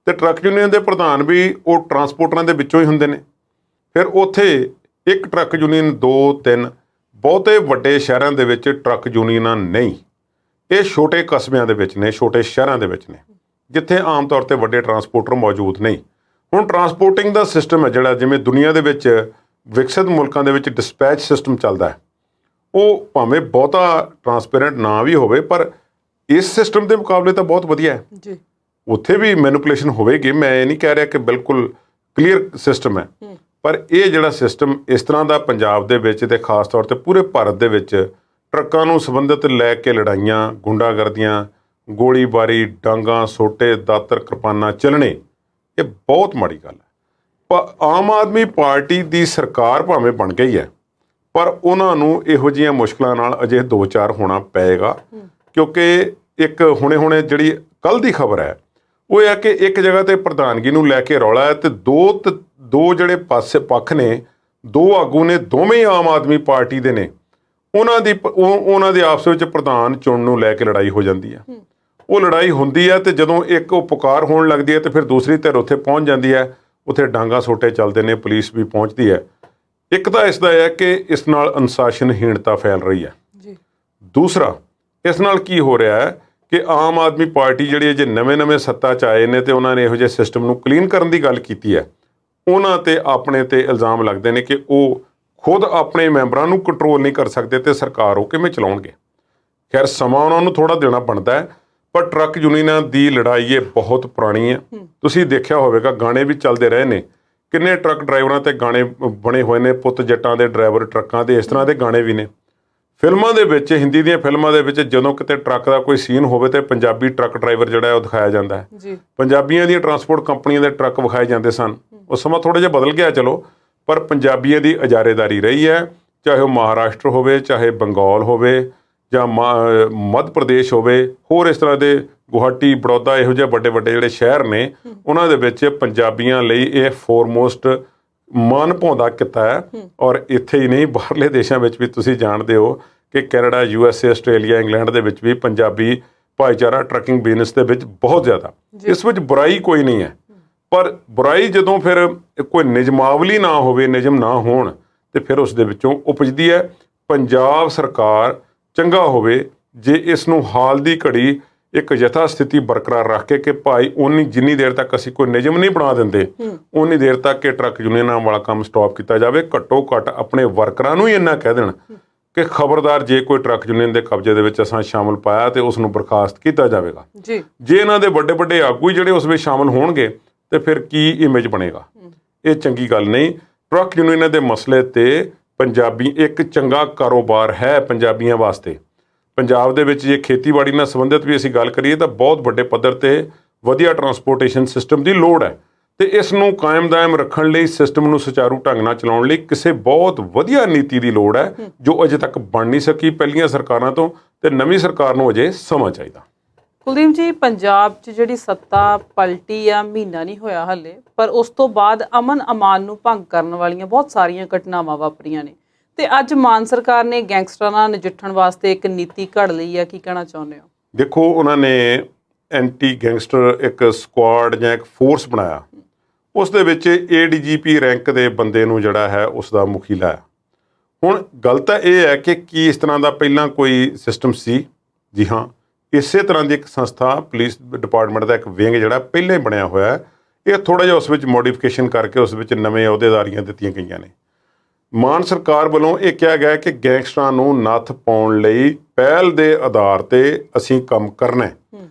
ਤੇ ਟਰੱਕ ਯੂਨੀਅਨ ਦੇ ਪ੍ਰਧਾਨ ਵੀ ਉਹ ਟਰਾਂਸਪੋਰਟਰਾਂ ਦੇ ਵਿੱਚੋਂ ਹੀ ਹੁੰਦੇ ਨੇ। ਫਿਰ ਉੱਥੇ ਇੱਕ ਟਰੱਕ ਯੂਨੀਅਨ, 2-3, ਬਹੁਤੇ ਵੱਡੇ ਸ਼ਹਿਰਾਂ ਦੇ ਵਿੱਚ ਟਰੱਕ ਯੂਨੀਅਨਾਂ ਨਹੀਂ। ਇਹ ਛੋਟੇ ਕਸਬਿਆਂ ਦੇ ਵਿੱਚ ਨੇ, ਛੋਟੇ ਸ਼ਹਿਰਾਂ ਦੇ ਵਿੱਚ ਨੇ, ਜਿੱਥੇ ਆਮ ਤੌਰ ਤੇ ਵੱਡੇ ਟਰਾਂਸਪੋਰਟਰ ਮੌਜੂਦ ਨਹੀਂ। ਹੁਣ ਟਰਾਂਸਪੋਰਟਿੰਗ ਦਾ ਸਿਸਟਮ ਹੈ ਜਿਹੜਾ, ਜਿਵੇਂ ਦੁਨੀਆ ਦੇ ਵਿੱਚ ਵਿਕਸਿਤ ਮੁਲਕਾਂ ਦੇ ਵਿੱਚ ਡਿਸਪੈਚ ਸਿਸਟਮ ਚੱਲਦਾ ਹੈ, ਉਹ ਭਾਵੇਂ ਬਹੁਤਾ ਟਰਾਂਸਪੇਰੈਂਟ ਨਾ ਵੀ ਹੋਵੇ, ਪਰ ਇਸ ਸਿਸਟਮ ਦੇ ਮੁਕਾਬਲੇ ਤਾਂ ਬਹੁਤ ਵਧੀਆ ਹੈ ਜੀ। ਉੱਥੇ ਵੀ ਮੈਨੂਪੂਲੇਸ਼ਨ ਹੋਵੇਗੀ, ਮੈਂ ਇਹ ਨਹੀਂ ਕਹਿ ਰਿਹਾ ਕਿ ਬਿਲਕੁਲ ਕਲੀਅਰ ਸਿਸਟਮ ਹੈ, ਪਰ ਇਹ ਜਿਹੜਾ ਸਿਸਟਮ ਇਸ ਤਰ੍ਹਾਂ ਦਾ ਪੰਜਾਬ ਦੇ ਵਿੱਚ ਤੇ ਖਾਸ ਤੌਰ ਤੇ ਪੂਰੇ ਭਾਰਤ ਦੇ ਵਿੱਚ ਟਰੱਕਾਂ ਨੂੰ ਸੰਬੰਧਿਤ ਲੈ ਕੇ ਲੜਾਈਆਂ, ਗੁੰਡਾਗਰਦੀਆਂ, ਗੋਲੀਬਾਰੀ, ਡਾਂਗਾਂ, ਸੋਟੇ, ਦਾਤਰ, ਕਿਰਪਾਨਾਂ ਚੱਲਣੇ, ਇਹ ਬਹੁਤ ਮਾੜੀ ਗੱਲ ਹੈ। ਆਮ ਆਦਮੀ ਪਾਰਟੀ ਦੀ ਸਰਕਾਰ ਭਾਵੇਂ ਬਣ ਗਈ ਹੈ, ਪਰ ਉਹਨਾਂ ਨੂੰ ਇਹੋ ਜਿਹੀਆਂ ਮੁਸ਼ਕਲਾਂ ਨਾਲ ਅਜੇ 2-4 ਹੋਣਾ ਪਏਗਾ, ਕਿਉਂਕਿ ਇੱਕ ਹੁਣੇ ਜਿਹੜੀ ਕੱਲ੍ਹ ਦੀ ਖਬਰ ਹੈ ਉਹ ਇਹ ਹੈ ਕਿ ਇੱਕ ਜਗ੍ਹਾ ਤੇ ਪ੍ਰਧਾਨਗੀ ਨੂੰ ਲੈ ਕੇ ਰੌਲਾ ਹੈ, ਤੇ ਦੋ ਜਿਹੜੇ ਪਾਸੇ ਪੱਖ ਨੇ, 2 ਆਗੂ ਨੇ, ਦੋਵੇਂ ਆਮ ਆਦਮੀ ਪਾਰਟੀ ਦੇ ਨੇ, ਉਹਨਾਂ ਦੇ ਆਪਸ ਵਿੱਚ ਪ੍ਰਧਾਨ ਚੁਣਨ ਨੂੰ ਲੈ ਕੇ ਲੜਾਈ ਹੋ ਜਾਂਦੀ ਹੈ। ਉਹ ਲੜਾਈ ਹੁੰਦੀ ਹੈ, ਤੇ ਜਦੋਂ ਇੱਕ ਉਹ ਪੁਕਾਰ ਹੋਣ ਲੱਗਦੀ ਹੈ ਤੇ ਫਿਰ ਦੂਸਰੀ ਧਿਰ ਉੱਥੇ ਪਹੁੰਚ ਜਾਂਦੀ ਹੈ, ਉੱਥੇ ਡਾਂਗਾ ਸੋਟੇ ਚੱਲਦੇ ਨੇ, ਪੁਲਿਸ ਵੀ ਪਹੁੰਚਦੀ ਹੈ। ਇੱਕ ਤਾਂ ਇਸ ਦਾ ਹੈ ਕਿ ਇਸ ਨਾਲ ਅਨੁਸ਼ਾਸਨਹੀਣਤਾ ਫੈਲ ਰਹੀ ਹੈ। ਦੂਸਰਾ, ਇਸ ਨਾਲ ਕੀ ਹੋ ਰਿਹਾ ਹੈ ਕਿ ਆਮ ਆਦਮੀ ਪਾਰਟੀ ਜਿਹੜੀ ਜੇ ਨਵੇਂ ਸੱਤਾ 'ਚ ਆਏ ਨੇ ਤੇ ਉਹਨਾਂ ਨੇ ਇਹੋ ਜਿਹੇ ਸਿਸਟਮ ਨੂੰ ਕਲੀਨ ਕਰਨ ਦੀ ਗੱਲ ਕੀਤੀ ਹੈ, ਉਹਨਾਂ ਤੇ ਆਪਣੇ ਤੇ ਇਲਜ਼ਾਮ ਲੱਗਦੇ ਨੇ ਕਿ ਉਹ ਖੁਦ ਆਪਣੇ ਮੈਂਬਰਾਂ ਨੂੰ ਕੰਟਰੋਲ ਨਹੀਂ ਕਰ ਸਕਦੇ ਤੇ ਸਰਕਾਰ ਉਹ ਕਿਵੇਂ ਚਲਾਉਣਗੇ। ਖੈਰ ਸਮਾਂ ਉਹਨਾਂ ਨੂੰ ਥੋੜਾ ਦੇਣਾ ਬਣਦਾ ਹੈ, ਪਰ ਟਰੱਕ ਯੂਨੀਅਨਾਂ ਦੀ ਲੜਾਈ ਇਹ ਬਹੁਤ ਪੁਰਾਣੀ ਹੈ। ਤੁਸੀਂ ਦੇਖਿਆ ਹੋਵੇਗਾ ਗਾਣੇ ਵੀ ਚੱਲਦੇ ਰਹੇ ਨੇ, ਕਿੰਨੇ ਟਰੱਕ ਡਰਾਈਵਰਾਂ ਤੇ ਗਾਣੇ ਬਣੇ ਹੋਏ ਨੇ, ਪੁੱਤ ਜੱਟਾਂ ਦੇ ਡਰਾਈਵਰ ਟਰੱਕਾਂ ਦੇ, ਇਸ ਤਰ੍ਹਾਂ ਦੇ ਗਾਣੇ ਵੀ ਨੇ। ਫਿਲਮਾਂ ਦੇ ਵਿੱਚ, ਹਿੰਦੀ ਦੀਆਂ ਫਿਲਮਾਂ ਦੇ ਵਿੱਚ ਜਦੋਂ ਕਿਤੇ ਟਰੱਕ ਦਾ ਕੋਈ ਸੀਨ ਹੋਵੇ ਤੇ ਪੰਜਾਬੀ ਟਰੱਕ ਡਰਾਈਵਰ ਜਿਹੜਾ ਹੈ ਉਹ ਦਿਖਾਇਆ ਜਾਂਦਾ ਹੈ ਜੀ। ਪੰਜਾਬੀਆਂ ਦੀਆਂ ਟਰਾਂਸਪੋਰਟ ਕੰਪਨੀਆਂ ਦੇ ਟਰੱਕ ਵਿਖਾਏ ਜਾਂਦੇ ਸਨ। ਉਹ ਸਮਾਂ ਥੋੜਾ ਜਿਹਾ ਬਦਲ ਗਿਆ ਚਲੋ, ਪਰ ਪੰਜਾਬੀਆਂ ਦੀ ਇਜਾਰੇਦਾਰੀ ਰਹੀ ਹੈ, ਚਾਹੇ ਉਹ ਮਹਾਰਾਸ਼ਟਰ ਹੋਵੇ, ਚਾਹੇ ਬੰਗਾਲ ਹੋਵੇ, ਜਾਂ ਮੱਧ ਪ੍ਰਦੇਸ਼ ਹੋਵੇ, ਹੋਰ ਇਸ ਤਰ੍ਹਾਂ ਦੇ ਗੁਹਾਟੀ, ਬੜੌਦਾ, ਇਹੋ ਜਿਹੇ ਵੱਡੇ ਵੱਡੇ ਜਿਹੜੇ ਸ਼ਹਿਰ ਨੇ, ਉਹਨਾਂ ਦੇ ਵਿੱਚ ਪੰਜਾਬੀਆਂ ਲਈ ਇਹ ਫੋਰਮੋਸਟ ਮਾਣ ਭਾਉਂਦਾ ਕਿੱਤਾ ਹੈ। ਔਰ ਇੱਥੇ ਹੀ ਨਹੀਂ, ਬਾਹਰਲੇ ਦੇਸ਼ਾਂ ਵਿੱਚ ਵੀ ਤੁਸੀਂ ਜਾਣਦੇ ਹੋ ਕਿ ਕੈਨੇਡਾ, USA, ਆਸਟ੍ਰੇਲੀਆ, ਇੰਗਲੈਂਡ ਦੇ ਵਿੱਚ ਵੀ ਪੰਜਾਬੀ ਭਾਈਚਾਰਾ ਟਰੱਕਿੰਗ ਬਿਜ਼ਨਸ ਦੇ ਵਿੱਚ ਬਹੁਤ ਜ਼ਿਆਦਾ। ਇਸ ਵਿੱਚ ਬੁਰਾਈ ਕੋਈ ਨਹੀਂ ਹੈ, ਪਰ ਬੁਰਾਈ ਜਦੋਂ ਫਿਰ ਕੋਈ ਨਿਯਮਾਵਲੀ ਨਾ ਹੋਵੇ, ਨਿਯਮ ਨਾ ਹੋਣ, ਤੇ ਫਿਰ ਉਸ ਦੇ ਵਿੱਚੋਂ ਉਪਜਦੀ ਹੈ। ਪੰਜਾਬ ਸਰਕਾਰ ਚੰਗਾ ਹੋਵੇ ਜੇ ਇਸ ਨੂੰ ਹਾਲ ਦੀ ਘੜੀ ਇੱਕ ਯਥਾ ਸਥਿਤੀ ਬਰਕਰਾਰ ਰੱਖ ਕੇ ਕਿ ਭਾਈ ਜਿੰਨੀ ਦੇਰ ਤੱਕ ਅਸੀਂ ਕੋਈ ਨਿਯਮ ਨਹੀਂ ਬਣਾ ਦਿੰਦੇ, ਉਨੀ ਦੇਰ ਤੱਕ ਇਹ ਟਰੱਕ ਯੂਨੀਅਨਾਂ ਵਾਲਾ ਕੰਮ ਸਟਾਪ ਕੀਤਾ ਜਾਵੇ। ਘੱਟੋ ਘੱਟ ਆਪਣੇ ਵਰਕਰਾਂ ਨੂੰ ਹੀ ਇੰਨਾ ਕਹਿ ਦੇਣ ਕਿ ਖਬਰਦਾਰ, ਜੇ ਕੋਈ ਟਰੱਕ ਯੂਨੀਅਨ ਦੇ ਕਬਜ਼ੇ ਦੇ ਵਿੱਚ ਅਸਾਂ ਸ਼ਾਮਲ ਪਾਇਆ ਤੇ ਉਸ ਨੂੰ ਬਰਖਾਸਤ ਕੀਤਾ ਜਾਵੇਗਾ। ਜੇ ਇਹਨਾਂ ਦੇ ਵੱਡੇ ਵੱਡੇ ਆਗੂ ਜਿਹੜੇ ਉਸ ਵਿੱਚ ਸ਼ਾਮਲ ਹੋਣਗੇ ਤੇ ਫਿਰ ਕੀ ਇਮੇਜ ਬਣੇਗਾ? ਇਹ ਚੰਗੀ ਗੱਲ ਨਹੀਂ। ਟਰੱਕ ਯੂਨੀਅਨਾਂ ਦੇ ਮਸਲੇ ਤੇ ਪੰਜਾਬੀ ਇੱਕ ਚੰਗਾ ਕਾਰੋਬਾਰ ਹੈ ਪੰਜਾਬੀਆਂ ਵਾਸਤੇ। ਪੰਜਾਬ ਦੇ ਵਿੱਚ ਜੇ ਖੇਤੀਬਾੜੀ ਨਾਲ ਸੰਬੰਧਿਤ ਵੀ ਅਸੀਂ ਗੱਲ ਕਰੀਏ ਤਾਂ ਬਹੁਤ ਵੱਡੇ ਪੱਧਰ ਤੇ ਵਧੀਆ ਟਰਾਂਸਪੋਰਟੇਸ਼ਨ ਸਿਸਟਮ ਦੀ ਲੋੜ ਹੈ, ਤੇ ਇਸ ਨੂੰ ਕਾਇਮ ਦਾਇਮ ਰੱਖਣ ਲਈ, ਸਿਸਟਮ ਨੂੰ ਸੁਚਾਰੂ ਢੰਗ ਨਾਲ ਚਲਾਉਣ ਲਈ ਕਿਸੇ ਬਹੁਤ ਵਧੀਆ ਨੀਤੀ ਦੀ ਲੋੜ ਹੈ, ਜੋ ਅਜੇ ਤੱਕ ਬਣ ਨਹੀਂ ਸਕੀ ਪਹਿਲੀਆਂ ਸਰਕਾਰਾਂ ਤੋਂ, ਤੇ ਨਵੀਂ ਸਰਕਾਰ ਨੂੰ ਅਜੇ ਸਮਾਂ ਚਾਹੀਦਾ। ਕੁਲਦੀਪ ਜੀ, ਪੰਜਾਬ 'ਚ ਜਿਹੜੀ ਸੱਤਾ ਪਲਟੀ ਆ, ਮਹੀਨਾ ਨਹੀਂ ਹੋਇਆ ਹਾਲੇ, ਪਰ ਉਸ ਤੋਂ ਬਾਅਦ ਅਮਨ ਅਮਾਨ ਨੂੰ ਭੰਗ ਕਰਨ ਵਾਲੀਆਂ ਬਹੁਤ ਸਾਰੀਆਂ ਘਟਨਾਵਾਂ ਵਾਪਰੀਆਂ ਨੇ, ਤੇ ਅੱਜ ਮਾਨ ਸਰਕਾਰ ਨੇ ਗੈਂਗਸਟਰਾਂ ਨਾਲ ਨਜਿੱਠਣ ਵਾਸਤੇ ਇੱਕ ਨੀਤੀ ਘੜ ਲਈ ਆ। ਕੀ ਕਹਿਣਾ ਚਾਹੁੰਦੇ ਹੋ? ਦੇਖੋ, ਉਹਨਾਂ ਨੇ ਐਂਟੀ ਗੈਂਗਸਟਰ ਇੱਕ ਸਕੁਆਡ ਜਾਂ ਇੱਕ ਫੋਰਸ ਬਣਾਇਆ, ਉਸ ਦੇ ਵਿੱਚ ADGP ਰੈਂਕ ਦੇ ਬੰਦੇ ਨੂੰ ਜਿਹੜਾ ਹੈ ਉਸ ਦਾ ਮੁਖੀ ਲਾਇਆ। ਹੁਣ ਗੱਲ ਤਾਂ ਇਹ ਹੈ ਕਿ ਕੀ ਇਸ ਤਰ੍ਹਾਂ ਦਾ ਪਹਿਲਾਂ ਕੋਈ ਸਿਸਟਮ ਸੀ? ਜੀ ਹਾਂ, ਇਸੇ ਤਰ੍ਹਾਂ ਦੀ ਇੱਕ ਸੰਸਥਾ, ਪੁਲਿਸ ਡਿਪਾਰਟਮੈਂਟ ਦਾ ਇੱਕ ਵਿੰਗ ਜਿਹੜਾ ਪਹਿਲਾਂ ਹੀ ਬਣਿਆ ਹੋਇਆ ਹੈ। ਇਹ ਥੋੜ੍ਹਾ ਜਿਹਾ ਉਸ ਵਿੱਚ ਮੋਡੀਫਿਕੇਸ਼ਨ ਕਰਕੇ ਉਸ ਵਿੱਚ ਨਵੇਂ ਅਹੁਦੇਦਾਰੀਆਂ ਦਿੱਤੀਆਂ ਗਈਆਂ ਨੇ। ਮਾਨ ਸਰਕਾਰ ਵੱਲੋਂ ਇਹ ਕਿਹਾ ਗਿਆ ਕਿ ਗੈਂਗਸਟਰਾਂ ਨੂੰ ਨੱਥ ਪਾਉਣ ਲਈ ਪਹਿਲ ਦੇ ਆਧਾਰ ਤੇ ਅਸੀਂ ਕੰਮ ਕਰਨਾ ਹੈ,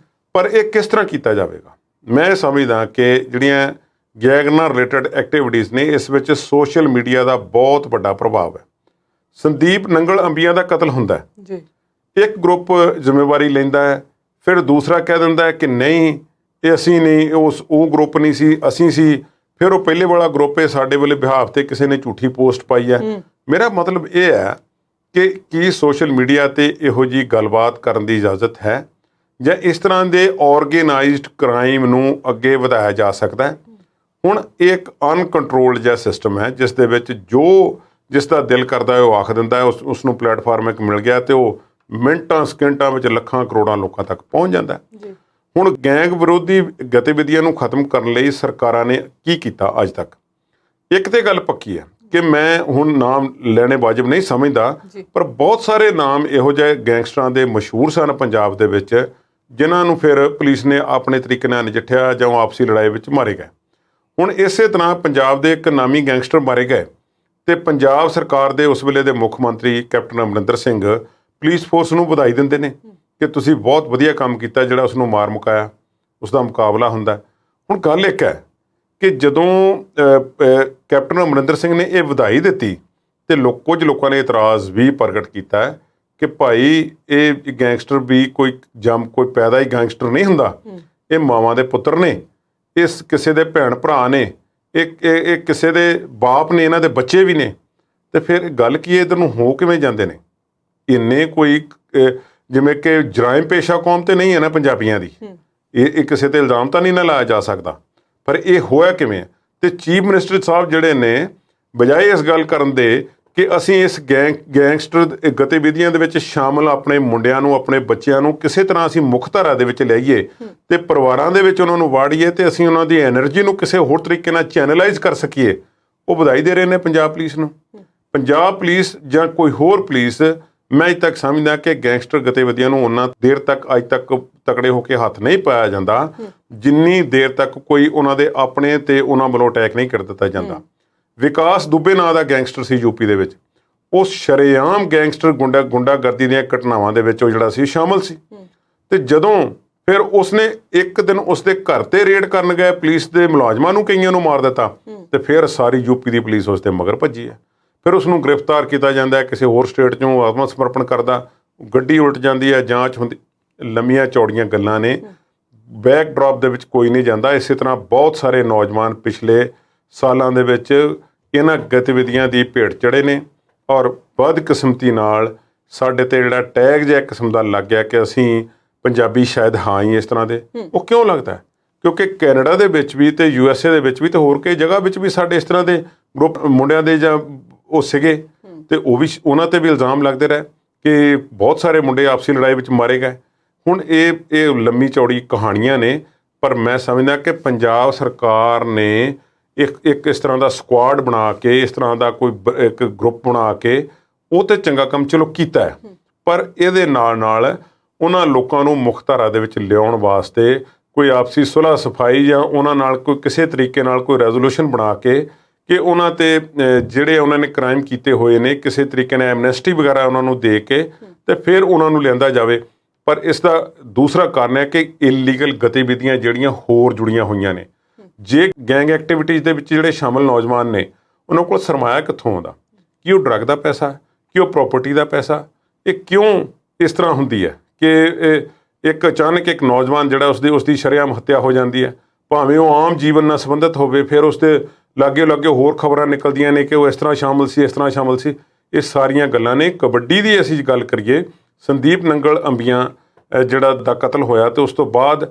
ਪਰ ਇਹ ਕਿਸ ਤਰ੍ਹਾਂ ਕੀਤਾ ਜਾਵੇਗਾ? ਮੈਂ ਸਮਝਦਾ ਕਿ ਜਿਹੜੀਆਂ ਗੈਂਗ ਨਾਲ ਰਿਲੇਟਡ ਐਕਟੀਵਿਟੀਜ਼ ਨੇ, ਇਸ ਵਿੱਚ ਸੋਸ਼ਲ ਮੀਡੀਆ ਦਾ ਬਹੁਤ ਵੱਡਾ ਪ੍ਰਭਾਵ ਹੈ। ਸੰਦੀਪ ਨੰਗਲ ਅੰਬੀਆਂ ਦਾ ਕਤਲ ਹੁੰਦਾ ਹੈ ਜੀ, ਇੱਕ ਗਰੁੱਪ ਜ਼ਿੰਮੇਵਾਰੀ ਲੈਂਦਾ ਹੈ, ਫਿਰ ਦੂਸਰਾ ਕਹਿ ਦਿੰਦਾ ਹੈ ਕਿ ਨਹੀਂ, ਇਹ ਅਸੀਂ ਨਹੀਂ, ਉਹ ਗਰੁੱਪ ਨਹੀਂ ਸੀ, ਅਸੀਂ ਸੀ। ਫਿਰ ਉਹ ਪਹਿਲੇ ਵਾਲਾ ਗਰੁੱਪ ਹੈ ਸਾਡੇ ਵਾਲੇ ਬਿਹਾਫ ਤੇ ਕਿਸੇ ਨੇ ਝੂਠੀ ਪੋਸਟ ਪਾਈ ਹੈ। ਮੇਰਾ ਮਤਲਬ ਇਹ ਹੈ ਕਿ ਕੀ ਸੋਸ਼ਲ ਮੀਡੀਆ ਤੇ ਇਹੋ ਜਿਹੀ ਗੱਲਬਾਤ ਕਰਨ ਦੀ ਇਜਾਜ਼ਤ ਹੈ, ਜਾਂ ਇਸ ਤਰ੍ਹਾਂ ਦੇ ਆਰਗੇਨਾਈਜ਼ਡ ਕ੍ਰਾਈਮ ਨੂੰ ਅੱਗੇ ਵਧਾਇਆ ਜਾ ਸਕਦਾ ਹੈ? ਹੁਣ ਇਹ ਇੱਕ ਅਨਕੰਟਰੋਲਡ ਜਿਹਾ ਸਿਸਟਮ ਹੈ, ਜਿਸ ਦੇ ਵਿੱਚ ਜਿਸ ਦਾ ਦਿਲ ਕਰਦਾ ਹੈ ਉਹ ਆਖ ਦਿੰਦਾ ਹੈ, ਉਸ ਨੂੰ ਪਲੇਟਫਾਰਮ ਇੱਕ ਮਿਲ ਗਿਆ ਤੇ ਉਹ ਮਿੰਟਾਂ ਸਕਿੰਟਾਂ ਵਿੱਚ ਲੱਖਾਂ ਕਰੋੜਾਂ ਲੋਕਾਂ ਤੱਕ ਪਹੁੰਚ ਜਾਂਦਾ ਹੈ। ਹੁਣ ਗੈਂਗ ਵਿਰੋਧੀ ਗਤੀਵਿਧੀਆਂ ਨੂੰ ਖਤਮ ਕਰਨ ਲਈ ਸਰਕਾਰਾਂ ਨੇ ਕੀ ਕੀਤਾ ਅੱਜ ਤੱਕ? ਇੱਕ ਤੇ ਗੱਲ ਪੱਕੀ ਹੈ ਕਿ ਮੈਂ ਹੁਣ ਨਾਮ ਲੈਣੇ ਵਾਜਬ ਨਹੀਂ ਸਮਝਦਾ, ਪਰ ਬਹੁਤ ਸਾਰੇ ਨਾਮ ਇਹੋ ਜਿਹੇ ਗੈਂਗਸਟਰਾਂ ਦੇ ਮਸ਼ਹੂਰ ਸਨ ਪੰਜਾਬ ਦੇ ਵਿੱਚ, ਜਿਨ੍ਹਾਂ ਨੂੰ ਫਿਰ ਪੁਲਿਸ ਨੇ ਆਪਣੇ ਤਰੀਕੇ ਨਾਲ ਨਜਿੱਠਿਆ ਜਾਂ ਆਪਸੀ ਲੜਾਈ ਵਿੱਚ ਮਾਰੇ ਗਏ। ਹੁਣ ਇਸੇ ਤਰ੍ਹਾਂ ਪੰਜਾਬ ਦੇ ਇੱਕ ਨਾਮੀ ਗੈਂਗਸਟਰ ਮਾਰੇ ਗਏ, ਤੇ ਪੰਜਾਬ ਸਰਕਾਰ ਦੇ ਉਸ ਵੇਲੇ ਦੇ ਮੁੱਖ ਮੰਤਰੀ captain Amarinder Singh police force ਨੂੰ ਵਧਾਈ ਦਿੰਦੇ ਨੇ ਕਿ ਤੁਸੀਂ ਬਹੁਤ ਵਧੀਆ ਕੰਮ ਕੀਤਾ, ਜਿਹੜਾ ਉਸ ਨੂੰ ਮਾਰ ਮੁਕਾਇਆ, ਉਸ ਦਾ ਮੁਕਾਬਲਾ ਹੁੰਦਾ। ਹੁਣ ਗੱਲ ਇੱਕ ਹੈ ਕਿ ਜਦੋਂ ਕੈਪਟਨ ਅਮਰਿੰਦਰ ਸਿੰਘ ਨੇ ਇਹ ਵਧਾਈ ਦਿੱਤੀ ਤੇ ਕੁਝ ਲੋਕਾਂ ਨੇ ਇਤਰਾਜ਼ ਵੀ ਪ੍ਰਗਟ ਕੀਤਾ ਹੈ ਕਿ ਭਾਈ ਇਹ ਗੈਂਗਸਟਰ ਵੀ ਕੋਈ ਪੈਦਾ ਹੀ ਗੈਂਗਸਟਰ ਨਹੀਂ ਹੁੰਦਾ, ਇਹ ਮਾਵਾਂ ਦੇ ਪੁੱਤਰ ਨੇ, ਇਸ ਕਿਸੇ ਦੇ ਭੈਣ ਭਰਾ ਨੇ, ਇਹ ਕਿਸੇ ਦੇ ਬਾਪ ਨੇ, ਇਹਨਾਂ ਦੇ ਬੱਚੇ ਵੀ ਨੇ, ਤੇ ਫਿਰ ਗੱਲ ਕੀ ਇਧਰ ਨੂੰ ਹੋ ਕਿਵੇਂ ਜਾਂਦੇ ਨੇ? ਇੰਨੇ ਕੋਈ ਜਿਵੇਂ ਕਿ ਜਰਾਇਮ ਪੇਸ਼ਾ ਕੌਮ ਤੇ ਨਹੀਂ ਹੈ ਨਾ ਪੰਜਾਬੀਆਂ ਦੀ, ਇਹ ਕਿਸੇ ਤੇ ਇਲਜ਼ਾਮ ਤਾਂ ਨਹੀਂ ਨਾ ਲਾਇਆ ਜਾ ਸਕਦਾ, ਪਰ ਇਹ ਹੋਇਆ ਕਿਵੇਂ? ਤੇ ਚੀਫ ਮਿਨਿਸਟਰ ਸਾਹਿਬ ਜਿਹੜੇ ਨੇ, ਬਜਾਏ ਇਸ ਗੱਲ ਕਰਨ ਦੇ ਕਿ ਅਸੀਂ ਇਸ ਗੈਂਗਸਟਰ ਗਤੀਵਿਧੀਆਂ ਦੇ ਵਿੱਚ ਸ਼ਾਮਲ ਆਪਣੇ ਮੁੰਡਿਆਂ ਨੂੰ, ਆਪਣੇ ਬੱਚਿਆਂ ਨੂੰ ਕਿਸੇ ਤਰ੍ਹਾਂ ਅਸੀਂ ਮੁੱਖ ਧਾਰਾ ਦੇ ਵਿੱਚ ਲਿਆਈਏ ਤੇ ਪਰਿਵਾਰਾਂ ਦੇ ਵਿੱਚ ਉਹਨਾਂ ਨੂੰ ਵਾੜੀਏ ਤੇ ਅਸੀਂ ਉਹਨਾਂ ਦੀ ਐਨਰਜੀ ਨੂੰ ਕਿਸੇ ਹੋਰ ਤਰੀਕੇ ਨਾਲ ਚੈਨਲਾਈਜ਼ ਕਰ ਸਕੀਏ, ਉਹ ਵਧਾਈ ਦੇ ਰਹੇ ਨੇ ਪੰਜਾਬ ਪੁਲਿਸ ਨੂੰ। ਪੰਜਾਬ ਪੁਲਿਸ ਜਾਂ ਕੋਈ ਹੋਰ ਪੁਲਿਸ ਮੈਂ ਅਜੇ ਤੱਕ ਸਮਝਦਾ ਕਿ ਗੈਂਗਸਟਰ ਗਤੀਵਿਧੀਆਂ ਨੂੰ ਉਹਨਾਂ ਦੇਰ ਤੱਕ ਅੱਜ ਤੱਕ ਤਕੜੇ ਹੋ ਕੇ ਹੱਥ ਨਹੀਂ ਪਾਇਆ ਜਾਂਦਾ ਜਿੰਨੀ ਦੇਰ ਤੱਕ ਕੋਈ ਉਹਨਾਂ ਦੇ ਆਪਣੇ ਤੇ ਉਹਨਾਂ ਵੱਲੋਂ ਅਟੈਕ ਨਹੀਂ ਕਰ ਦਿੱਤਾ ਜਾਂਦਾ। ਵਿਕਾਸ ਦੁਬੇ ਨਾਂ ਦਾ ਗੈਂਗਸਟਰ ਸੀ ਯੂਪੀ ਦੇ ਵਿੱਚ, ਉਹ ਸ਼ਰੇਆਮ ਗੈਂਗਸਟਰ ਗੁੰਡਾਗਰਦੀ ਦੀਆਂ ਘਟਨਾਵਾਂ ਦੇ ਵਿੱਚ ਉਹ ਜਿਹੜਾ ਸੀ ਸ਼ਾਮਲ ਸੀ। ਤੇ ਜਦੋਂ ਫਿਰ ਉਸਨੇ ਇੱਕ ਦਿਨ ਉਸਦੇ ਘਰ ਤੇ ਰੇਡ ਕਰਨ ਗਏ ਪੁਲਿਸ ਦੇ ਮੁਲਾਜ਼ਮਾਂ ਨੂੰ ਕਈਆਂ ਨੂੰ ਮਾਰ ਦਿੱਤਾ ਤੇ ਫਿਰ ਸਾਰੀ ਯੂਪੀ ਦੀ ਪੁਲਿਸ ਉਸਦੇ ਮਗਰ ਭੱਜੀ ਹੈ। ਫਿਰ ਉਸਨੂੰ ਗ੍ਰਿਫਤਾਰ ਕੀਤਾ ਜਾਂਦਾ ਹੈ, ਕਿਸੇ ਹੋਰ ਸਟੇਟ 'ਚੋਂ ਆਤਮ ਸਮਰਪਣ ਕਰਦਾ, ਗੱਡੀ ਉਲਟ ਜਾਂਦੀ ਹੈ, ਜਾਂਚ ਹੁੰਦੀ। ਲੰਮੀਆਂ ਚੌੜੀਆਂ ਗੱਲਾਂ ਨੇ, ਬੈਕ ਡਰਾਪ ਦੇ ਵਿੱਚ ਕੋਈ ਨਹੀਂ ਜਾਂਦਾ। ਇਸੇ ਤਰ੍ਹਾਂ ਬਹੁਤ ਸਾਰੇ ਨੌਜਵਾਨ ਪਿਛਲੇ ਸਾਲਾਂ ਦੇ ਵਿੱਚ ਇਹਨਾਂ ਗਤੀਵਿਧੀਆਂ ਦੀ ਭੇਟ ਚੜ੍ਹੇ ਨੇ ਔਰ ਬਦਕਿਸਮਤੀ ਨਾਲ ਸਾਡੇ ਤੇ ਜਿਹੜਾ ਟੈਗ ਜਿਹਾ ਕਿਸਮ ਦਾ ਲੱਗ ਗਿਆ ਕਿ ਅਸੀਂ ਪੰਜਾਬੀ ਸ਼ਾਇਦ ਹਾਂ ਹੀ ਇਸ ਤਰ੍ਹਾਂ ਦੇ। ਉਹ ਕਿਉਂ ਲੱਗਦਾ ਹੈ? ਕਿਉਂਕਿ ਕੈਨੇਡਾ ਦੇ ਵਿੱਚ ਵੀ ਤੇ USA ਦੇ ਵਿੱਚ ਵੀ ਤੇ ਹੋਰ ਕਈ ਜਗ੍ਹਾ ਵਿੱਚ ਵੀ ਸਾਡੇ ਇਸ ਤਰ੍ਹਾਂ ਦੇ ਗਰੁੱਪ ਮੁੰਡਿਆਂ ਦੇ ਜਾਂ ਉਹ ਸੀਗੇ ਤੇ ਉਹ ਵੀ ਉਹਨਾਂ ਤੇ ਵੀ ਇਲਜ਼ਾਮ ਲੱਗਦੇ ਰਹੇ ਕਿ ਬਹੁਤ ਸਾਰੇ ਮੁੰਡੇ ਆਪਸੀ ਲੜਾਈ ਵਿੱਚ ਮਾਰੇ ਗਏ। ਹੁਣ ਇਹ ਲੰਮੀ ਚੌੜੀ ਕਹਾਣੀਆਂ ਨੇ, ਪਰ ਮੈਂ ਸਮਝਦਾ ਕਿ ਪੰਜਾਬ ਸਰਕਾਰ ਨੇ ਇੱਕ ਇਸ ਤਰ੍ਹਾਂ ਦਾ ਸਕੁਆਡ ਬਣਾ ਕੇ, ਇਸ ਤਰ੍ਹਾਂ ਦਾ ਕੋਈ ਇੱਕ ਗਰੁੱਪ ਬਣਾ ਕੇ ਉਹ ਤੇ ਚੰਗਾ ਕੰਮ ਚਲੋ ਕੀਤਾ ਹੈ, ਪਰ ਇਹਦੇ ਨਾਲ ਉਹਨਾਂ ਲੋਕਾਂ ਨੂੰ ਮੁੱਖ ਧਾਰਾ ਦੇ ਵਿੱਚ ਲਿਆਉਣ ਵਾਸਤੇ ਕੋਈ ਆਪਸੀ ਸੁਲ੍ਹਾ ਸਫਾਈ ਜਾਂ ਉਹਨਾਂ ਨਾਲ ਕੋਈ ਕਿਸੇ ਤਰੀਕੇ ਨਾਲ ਕੋਈ ਰੈਜ਼ੋਲੂਸ਼ਨ ਬਣਾ ਕੇ ਕਿ ਉਹਨਾਂ ਤੇ ਜਿਹੜੇ ਉਹਨਾਂ ਨੇ ਕ੍ਰਾਈਮ ਕੀਤੇ ਹੋਏ ਨੇ ਕਿਸੇ ਤਰੀਕੇ ਨਾਲ ਐਮਨੈਸਟੀ ਵਗੈਰਾ ਉਹਨਾਂ ਨੂੰ ਦੇ ਕੇ ਤੇ ਫਿਰ ਉਹਨਾਂ ਨੂੰ ਲਿਆਂਦਾ ਜਾਵੇ। ਪਰ ਇਸ ਦਾ ਦੂਸਰਾ ਕਾਰਨ ਹੈ ਕਿ ਇਲੀਗਲ ਗਤੀਵਿਧੀਆਂ ਜਿਹੜੀਆਂ ਹੋਰ ਜੁੜੀਆਂ ਹੋਈਆਂ ਨੇ। ਜੇ ਗੈਂਗ ਐਕਟੀਵਿਟੀਜ਼ ਦੇ ਵਿੱਚ ਜਿਹੜੇ ਸ਼ਾਮਲ ਨੌਜਵਾਨ ਨੇ ਉਹਨਾਂ ਕੋਲ ਸਰਮਾਇਆ ਕਿੱਥੋਂ ਆਉਂਦਾ? ਕੀ ਉਹ ਡਰੱਗ ਦਾ ਪੈਸਾ, ਕੀ ਉਹ ਪ੍ਰੋਪਰਟੀ ਦਾ ਪੈਸਾ? ਇਹ ਕਿਉਂ ਇਸ ਤਰ੍ਹਾਂ ਹੁੰਦੀ ਹੈ ਕਿ ਇੱਕ ਅਚਾਨਕ ਇੱਕ ਨੌਜਵਾਨ ਜਿਹੜਾ ਉਸਦੀ ਸ਼ਰੇਆਮ ਹੱਤਿਆ ਹੋ ਜਾਂਦੀ ਹੈ, ਭਾਵੇਂ ਉਹ ਆਮ ਜੀਵਨ ਨਾਲ ਸੰਬੰਧਿਤ ਹੋਵੇ, ਫਿਰ ਉਸਦੇ ਲਾਗੇ ਹੋਰ ਖਬਰਾਂ ਨਿਕਲਦੀਆਂ ਨੇ ਕਿ ਉਹ ਇਸ ਤਰ੍ਹਾਂ ਸ਼ਾਮਲ ਸੀ, ਇਸ ਤਰ੍ਹਾਂ ਸ਼ਾਮਲ ਸੀ। ਇਹ ਸਾਰੀਆਂ ਗੱਲਾਂ ਨੇ। ਕਬੱਡੀ ਦੀ ਅਸੀਂ ਗੱਲ ਕਰੀਏ, ਸੰਦੀਪ ਨੰਗਲ ਅੰਬੀਆਂ ਜਿਹੜਾ ਦਾ ਕਤਲ ਹੋਇਆ ਤੇ ਉਸ ਤੋਂ ਬਾਅਦ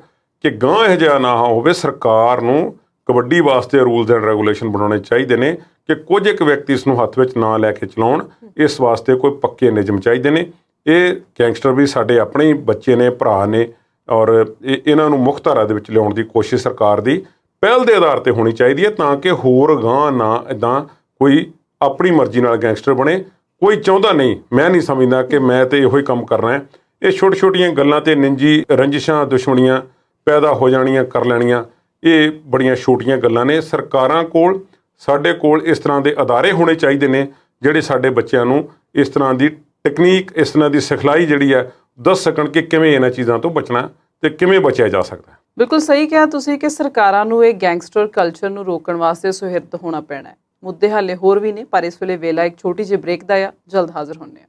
ਕਿ ਗਾਂ ਇਹ ਜਿਹਾ ਨਾ ਹੋਵੇ, ਸਰਕਾਰ ਨੂੰ ਕਬੱਡੀ ਵਾਸਤੇ ਰੂਲਸ ਐਂਡ ਰੈਗੂਲੇਸ਼ਨ ਬਣਾਉਣੇ ਚਾਹੀਦੇ ਨੇ ਕਿ ਕੁਝ ਇੱਕ ਵਿਅਕਤੀ ਇਸ ਨੂੰ ਹੱਥ ਵਿੱਚ ਨਾ ਲੈ ਕੇ ਚਲਾਉਣ। ਇਸ ਵਾਸਤੇ ਕੋਈ ਪੱਕੇ ਨਿਯਮ ਚਾਹੀਦੇ ਨੇ। ਇਹ ਗੈਂਗਸਟਰ ਵੀ ਸਾਡੇ ਆਪਣੇ ਹੀ ਬੱਚੇ ਨੇ, ਭਰਾ ਨੇ, ਔਰ ਇਹਨਾਂ ਨੂੰ ਮੁੱਖ ਧਾਰਾ ਦੇ ਵਿੱਚ ਲਿਆਉਣ ਦੀ ਕੋਸ਼ਿਸ਼ ਸਰਕਾਰ ਦੀ ਪਹਿਲ ਦੇ ਆਧਾਰ ਤੇ ਹੋਣੀ ਚਾਹੀਦੀ ਹੈ ਤਾਂ ਕਿ ਹੋਰ ਗਾਂ ਨਾ ਇੱਦਾਂ ਕੋਈ ਆਪਣੀ ਮਰਜ਼ੀ ਨਾਲ ਗੈਂਗਸਟਰ ਬਣੇ। ਕੋਈ ਚਾਹੁੰਦਾ ਨਹੀਂ, ਮੈਂ ਨਹੀਂ ਸਮਝਦਾ ਕਿ ਮੈਂ ਤੇ ਇਹੋ ਹੀ ਕੰਮ ਕਰਨਾ ਹੈ। ਇਹ ਛੋਟੀਆਂ ਗੱਲਾਂ ਤੇ ਨਿੱਜੀ ਰੰਜਿਸ਼ਾਂ ਦੁਸ਼ਮਣੀਆਂ ਪੈਦਾ ਹੋ ਜਾਣੀਆਂ ਕਰ ਲੈਣੀਆਂ, ਇਹ ਬੜੀਆਂ ਛੋਟੀਆਂ ਗੱਲਾਂ ਨੇ। ਸਰਕਾਰਾਂ ਕੋਲ, ਸਾਡੇ ਕੋਲ ਇਸ ਤਰ੍ਹਾਂ ਦੇ ਅਦਾਰੇ ਹੋਣੇ ਚਾਹੀਦੇ ਨੇ ਜਿਹੜੇ ਸਾਡੇ ਬੱਚਿਆਂ ਨੂੰ ਇਸ ਤਰ੍ਹਾਂ ਦੀ ਟੈਕਨੀਕ, ਇਸ ਤਰ੍ਹਾਂ ਦੀ ਸਿਖਲਾਈ ਜਿਹੜੀ ਹੈ ਦੱਸ ਸਕਣ ਕਿ ਕਿਵੇਂ ਇਹਨਾਂ ਚੀਜ਼ਾਂ ਤੋਂ ਬਚਣਾ ਤੇ ਕਿਵੇਂ ਬਚਿਆ ਜਾ ਸਕਦਾ ਹੈ। ਬਿਲਕੁਲ ਸਹੀ ਕਿਹਾ ਤੁਸੀਂ ਕਿ ਸਰਕਾਰਾਂ ਨੂੰ ਇਹ ਗੈਂਗਸਟਰ ਕਲਚਰ ਨੂੰ ਰੋਕਣ ਵਾਸਤੇ ਸੁਹਿਰਦ ਹੋਣਾ ਪੈਣਾ ਹੈ। ਮੁੱਦੇ ਹਾਲੇ ਹੋਰ ਵੀ ਨੇ, ਪਰ ਇਸ ਵੇਲੇ ਵੇਲਾ ਇੱਕ ਛੋਟੀ ਜਿਹੀ ਬ੍ਰੇਕ ਦਾ ਆ। ਜਲਦ ਹਾਜ਼ਰ ਹੁੰਦੇ ਹਾਂ।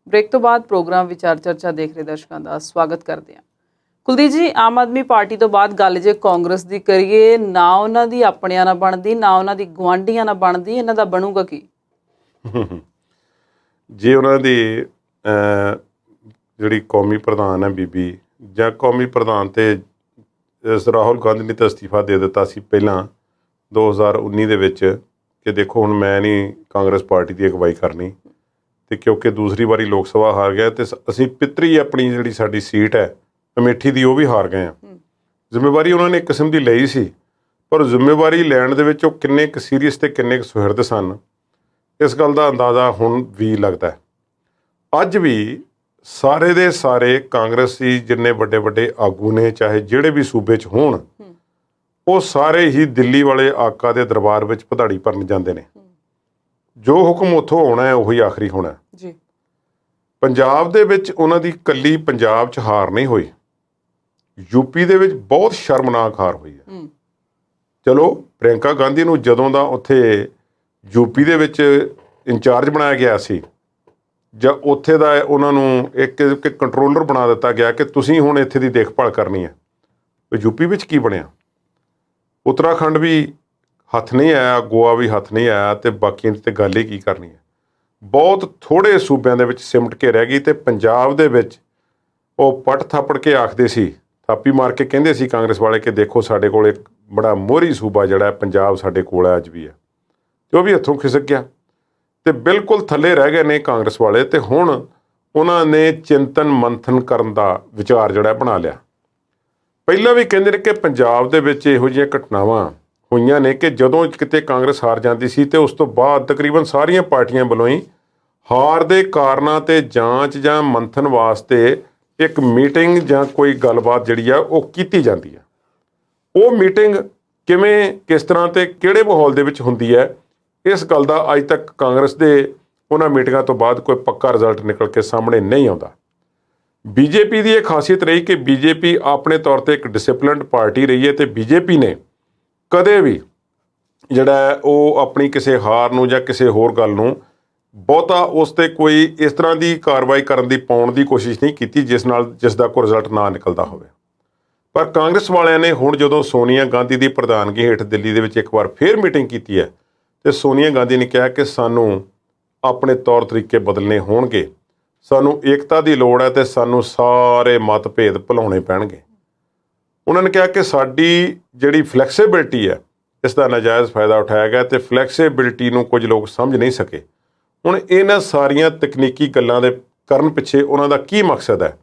ਬ੍ਰੇਕ ਤੋਂ ਬਾਅਦ ਪ੍ਰੋਗਰਾਮ ਵਿਚਾਰ ਚਰਚਾ ਦੇਖ ਰਹੇ ਦਰਸ਼ਕਾਂ ਦਾ ਸਵਾਗਤ ਕਰਦੇ ਹਾਂ। ਕੁਲਦੀਪ ਜੀ, ਆਮ ਆਦਮੀ ਪਾਰਟੀ ਤੋਂ ਬਾਅਦ ਗੱਲ ਜੇ ਕਾਂਗਰਸ ਦੀ ਕਰੀਏ, ਨਾ ਉਹਨਾਂ ਦੀ ਆਪਣਿਆਂ ਨਾਲ ਬਣਦੀ, ਨਾ ਉਹਨਾਂ ਦੀ ਗੁਆਂਢੀਆਂ ਨਾਲ ਬਣਦੀ। ਇਹਨਾਂ ਦਾ ਬਣੂਗਾ ਕੀ? ਜੇ ਉਹਨਾਂ ਦੀ ਜਿਹੜੀ ਕੌਮੀ ਪ੍ਰਧਾਨ ਹੈ ਬੀਬੀ, ਜਾਂ ਕੌਮੀ ਪ੍ਰਧਾਨ ਤੇ ਰਾਹੁਲ ਗਾਂਧੀ ਨੇ ਤਾਂ ਅਸਤੀਫਾ ਦੇ ਦਿੱਤਾ ਸੀ ਪਹਿਲਾਂ 2019 ਦੇ ਵਿੱਚ ਕਿ ਦੇਖੋ ਹੁਣ ਮੈਂ ਨਹੀਂ ਕਾਂਗਰਸ ਪਾਰਟੀ ਦੀ ਅਗਵਾਈ ਕਰਨੀ, ਤੇ ਕਿਉਂਕਿ ਦੂਸਰੀ ਵਾਰੀ ਲੋਕ ਸਭਾ ਹਾਰ ਗਿਆ ਤੇ ਅਸੀਂ ਪਿੱਤਰੀ ਆਪਣੀ ਜਿਹੜੀ ਸਾਡੀ ਸੀਟ ਹੈ ਅਮੇਠੀ ਦੀ ਉਹ ਵੀ ਹਾਰ ਗਏ ਹਾਂ। ਜ਼ਿੰਮੇਵਾਰੀ ਉਹਨਾਂ ਨੇ ਇੱਕ ਕਿਸਮ ਦੀ ਲਈ ਸੀ, ਪਰ ਜ਼ਿੰਮੇਵਾਰੀ ਲੈਣ ਦੇ ਵਿੱਚ ਉਹ ਕਿੰਨੇ ਕੁ ਸੀਰੀਅਸ ਤੇ ਕਿੰਨੇ ਕੁ ਸੁਹਿਰਦ ਸਨ, ਇਸ ਗੱਲ ਦਾ ਅੰਦਾਜ਼ਾ ਹੁਣ ਵੀ ਲੱਗਦਾ ਹੈ। ਅੱਜ ਵੀ ਸਾਰੇ ਦੇ ਸਾਰੇ ਕਾਂਗਰਸੀ ਜਿੰਨੇ ਵੱਡੇ ਵੱਡੇ ਆਗੂ ਨੇ, ਚਾਹੇ ਜਿਹੜੇ ਵੀ ਸੂਬੇ 'ਚ ਹੋਣ, ਉਹ ਸਾਰੇ ਹੀ ਦਿੱਲੀ ਵਾਲੇ ਆਕਾ ਦੇ ਦਰਬਾਰ ਵਿੱਚ ਪਧਾੜੀ ਭਰਨ ਜਾਂਦੇ ਨੇ। ਜੋ ਹੁਕਮ ਉੱਥੋਂ ਆਉਣਾ ਹੈ ਉਹੀ ਆਖਰੀ ਹੋਣਾ ਜੀ। ਪੰਜਾਬ ਦੇ ਵਿੱਚ ਉਹਨਾਂ ਦੀ ਇਕੱਲੀ ਪੰਜਾਬ 'ਚ ਹਾਰ ਨਹੀਂ ਹੋਈ, ਯੂਪੀ ਦੇ ਵਿੱਚ ਬਹੁਤ ਸ਼ਰਮਨਾਕ ਹਾਰ ਹੋਈ ਹੈ। ਚਲੋ ਪ੍ਰਿਅੰਕਾ ਗਾਂਧੀ ਨੂੰ ਜਦੋਂ ਦਾ ਉੱਥੇ ਯੂਪੀ ਦੇ ਵਿੱਚ ਇੰਚਾਰਜ ਬਣਾਇਆ ਗਿਆ ਸੀ, ਜਾਂ ਉੱਥੇ ਦਾ ਉਹਨਾਂ ਨੂੰ ਇੱਕ ਕੰਟਰੋਲਰ ਬਣਾ ਦਿੱਤਾ ਗਿਆ ਕਿ ਤੁਸੀਂ ਹੁਣ ਇੱਥੇ ਦੀ ਦੇਖਭਾਲ ਕਰਨੀ ਹੈ, ਯੂਪੀ ਵਿੱਚ ਕੀ ਬਣਿਆ? ਉੱਤਰਾਖੰਡ ਵੀ ਹੱਥ ਨਹੀਂ ਆਇਆ, ਗੋਆ ਵੀ ਹੱਥ ਨਹੀਂ ਆਇਆ, ਤੇ ਬਾਕੀ ਤੇ ਗੱਲ ਹੀ ਕੀ ਕਰਨੀ ਹੈ। ਬਹੁਤ ਥੋੜ੍ਹੇ ਸੂਬਿਆਂ ਦੇ ਵਿੱਚ ਸਿਮਟ ਕੇ ਰਹਿ ਗਈ। ਤੇ ਪੰਜਾਬ ਦੇ ਵਿੱਚ ਉਹ ਪੱਟ ਥਾਪੜ ਕੇ ਆਖਦੇ ਸੀ, ਥਾਪੀ ਮਾਰ ਕੇ ਕਹਿੰਦੇ ਸੀ ਕਾਂਗਰਸ ਵਾਲੇ ਕਿ ਦੇਖੋ ਸਾਡੇ ਕੋਲ ਇੱਕ ਬੜਾ ਮੋਹਰੀ ਸੂਬਾ ਜਿਹੜਾ ਪੰਜਾਬ ਸਾਡੇ ਕੋਲ ਹੈ, ਅੱਜ ਵੀ ਹੈ। ਤੇ ਉਹ ਵੀ ਹੱਥੋਂ ਖਿਸਕ ਗਿਆ ਤੇ ਬਿਲਕੁਲ ਥੱਲੇ ਰਹਿ ਗਏ ਨੇ ਕਾਂਗਰਸ ਵਾਲੇ। ਤੇ ਹੁਣ ਉਹਨਾਂ ਨੇ ਚਿੰਤਨ ਮੰਥਨ ਕਰਨ ਦਾ ਵਿਚਾਰ ਜਿਹੜਾ ਬਣਾ ਲਿਆ। ਪਹਿਲਾਂ ਵੀ ਕਹਿੰਦੇ ਨੇ ਕਿ ਪੰਜਾਬ ਦੇ ਵਿੱਚ ਇਹੋ ਜਿਹੀਆਂ ਘਟਨਾਵਾਂ ਹੋਈਆਂ ਨੇ ਕਿ ਜਦੋਂ ਕਿਤੇ ਕਾਂਗਰਸ ਹਾਰ ਜਾਂਦੀ ਸੀ ਤੇ ਉਸ ਤੋਂ ਬਾਅਦ ਤਕਰੀਬਨ ਸਾਰੀਆਂ ਪਾਰਟੀਆਂ ਵੱਲੋਂ ਹੀ ਹਾਰ ਦੇ ਕਾਰਨਾਂ ਤੇ ਜਾਂਚ ਜਾਂ ਮੰਥਨ ਵਾਸਤੇ ਇੱਕ ਮੀਟਿੰਗ ਜਾਂ ਕੋਈ ਗੱਲਬਾਤ ਜਿਹੜੀ ਆ ਉਹ ਕੀਤੀ ਜਾਂਦੀ ਆ। ਉਹ ਮੀਟਿੰਗ ਕਿਵੇਂ, ਕਿਸ ਤਰ੍ਹਾਂ ਤੇ ਕਿਹੜੇ ਮਾਹੌਲ ਦੇ ਵਿੱਚ ਹੁੰਦੀ ਹੈ, ਇਸ ਗੱਲ ਦਾ ਅੱਜ ਤੱਕ ਕਾਂਗਰਸ ਦੇ ਉਹਨਾਂ ਮੀਟਿੰਗਾਂ ਤੋਂ ਬਾਅਦ ਕੋਈ ਪੱਕਾ ਰਿਜ਼ਲਟ ਨਿਕਲ ਕੇ ਸਾਹਮਣੇ ਨਹੀਂ ਆਉਂਦਾ। ਬੀਜੇਪੀ ਦੀ ਇਹ ਖਾਸੀਅਤ ਰਹੀ ਕਿ ਬੀਜੇਪੀ ਆਪਣੇ ਤੌਰ ਤੇ ਇੱਕ ਡਿਸਪਲਿਨਡ ਪਾਰਟੀ ਰਹੀ ਹੈ ਤੇ ਬੀਜੇਪੀ ਨੇ ਕਦੇ ਵੀ ਜਿਹੜਾ ਉਹ ਆਪਣੀ ਕਿਸੇ ਹਾਰ ਨੂੰ ਜਾਂ ਕਿਸੇ ਹੋਰ ਗੱਲ ਨੂੰ ਬਹੁਤਾ ਉਸ ਤੇ ਕੋਈ ਇਸ ਤਰ੍ਹਾਂ ਦੀ ਕਾਰਵਾਈ ਕਰਨ ਦੀ ਪਾਉਣ ਦੀ ਕੋਸ਼ਿਸ਼ ਨਹੀਂ ਕੀਤੀ ਜਿਸ ਦਾ ਕੋਈ ਰਿਜ਼ਲਟ ਨਾ ਨਿਕਲਦਾ ਹੋਵੇ। ਪਰ ਕਾਂਗਰਸ ਵਾਲਿਆਂ ਨੇ ਹੁਣ ਜਦੋਂ ਸੋਨੀਆ ਗਾਂਧੀ ਦੀ ਪ੍ਰਧਾਨਗੀ ਹੇਠ ਦਿੱਲੀ ਦੇ ਵਿੱਚ ਇੱਕ ਵਾਰ ਫੇਰ ਮੀਟਿੰਗ ਕੀਤੀ ਹੈ ਤੇ ਸੋਨੀਆ ਗਾਂਧੀ ਨੇ ਕਿਹਾ ਕਿ ਸਾਨੂੰ ਆਪਣੇ ਤੌਰ ਤਰੀਕੇ ਬਦਲਣੇ ਹੋਣਗੇ, ਸਾਨੂੰ ਏਕਤਾ ਦੀ ਲੋੜ ਹੈ ਤੇ ਸਾਨੂੰ ਸਾਰੇ ਮਤਭੇਦ ਭੁਲਾਉਣੇ ਪੈਣਗੇ। ਉਹਨਾਂ ਨੇ ਕਿਹਾ ਕਿ ਸਾਡੀ ਜਿਹੜੀ ਫਲੈਕਸੀਬਿਲਿਟੀ ਹੈ ਇਸ ਦਾ ਨਾਜਾਇਜ਼ ਫਾਇਦਾ ਉਠਾਇਆ ਗਿਆ ਤੇ ਫਲੈਕਸੀਬਿਲਿਟੀ ਨੂੰ ਕੁਝ ਲੋਕ ਸਮਝ ਨਹੀਂ ਸਕੇ। ਹੁਣ ਇਹਨਾਂ ਸਾਰੀਆਂ ਤਕਨੀਕੀ ਗੱਲਾਂ ਦੇ ਕਰਨ ਪਿੱਛੇ ਉਹਨਾਂ ਦਾ ਕੀ ਮਕਸਦ ਹੈ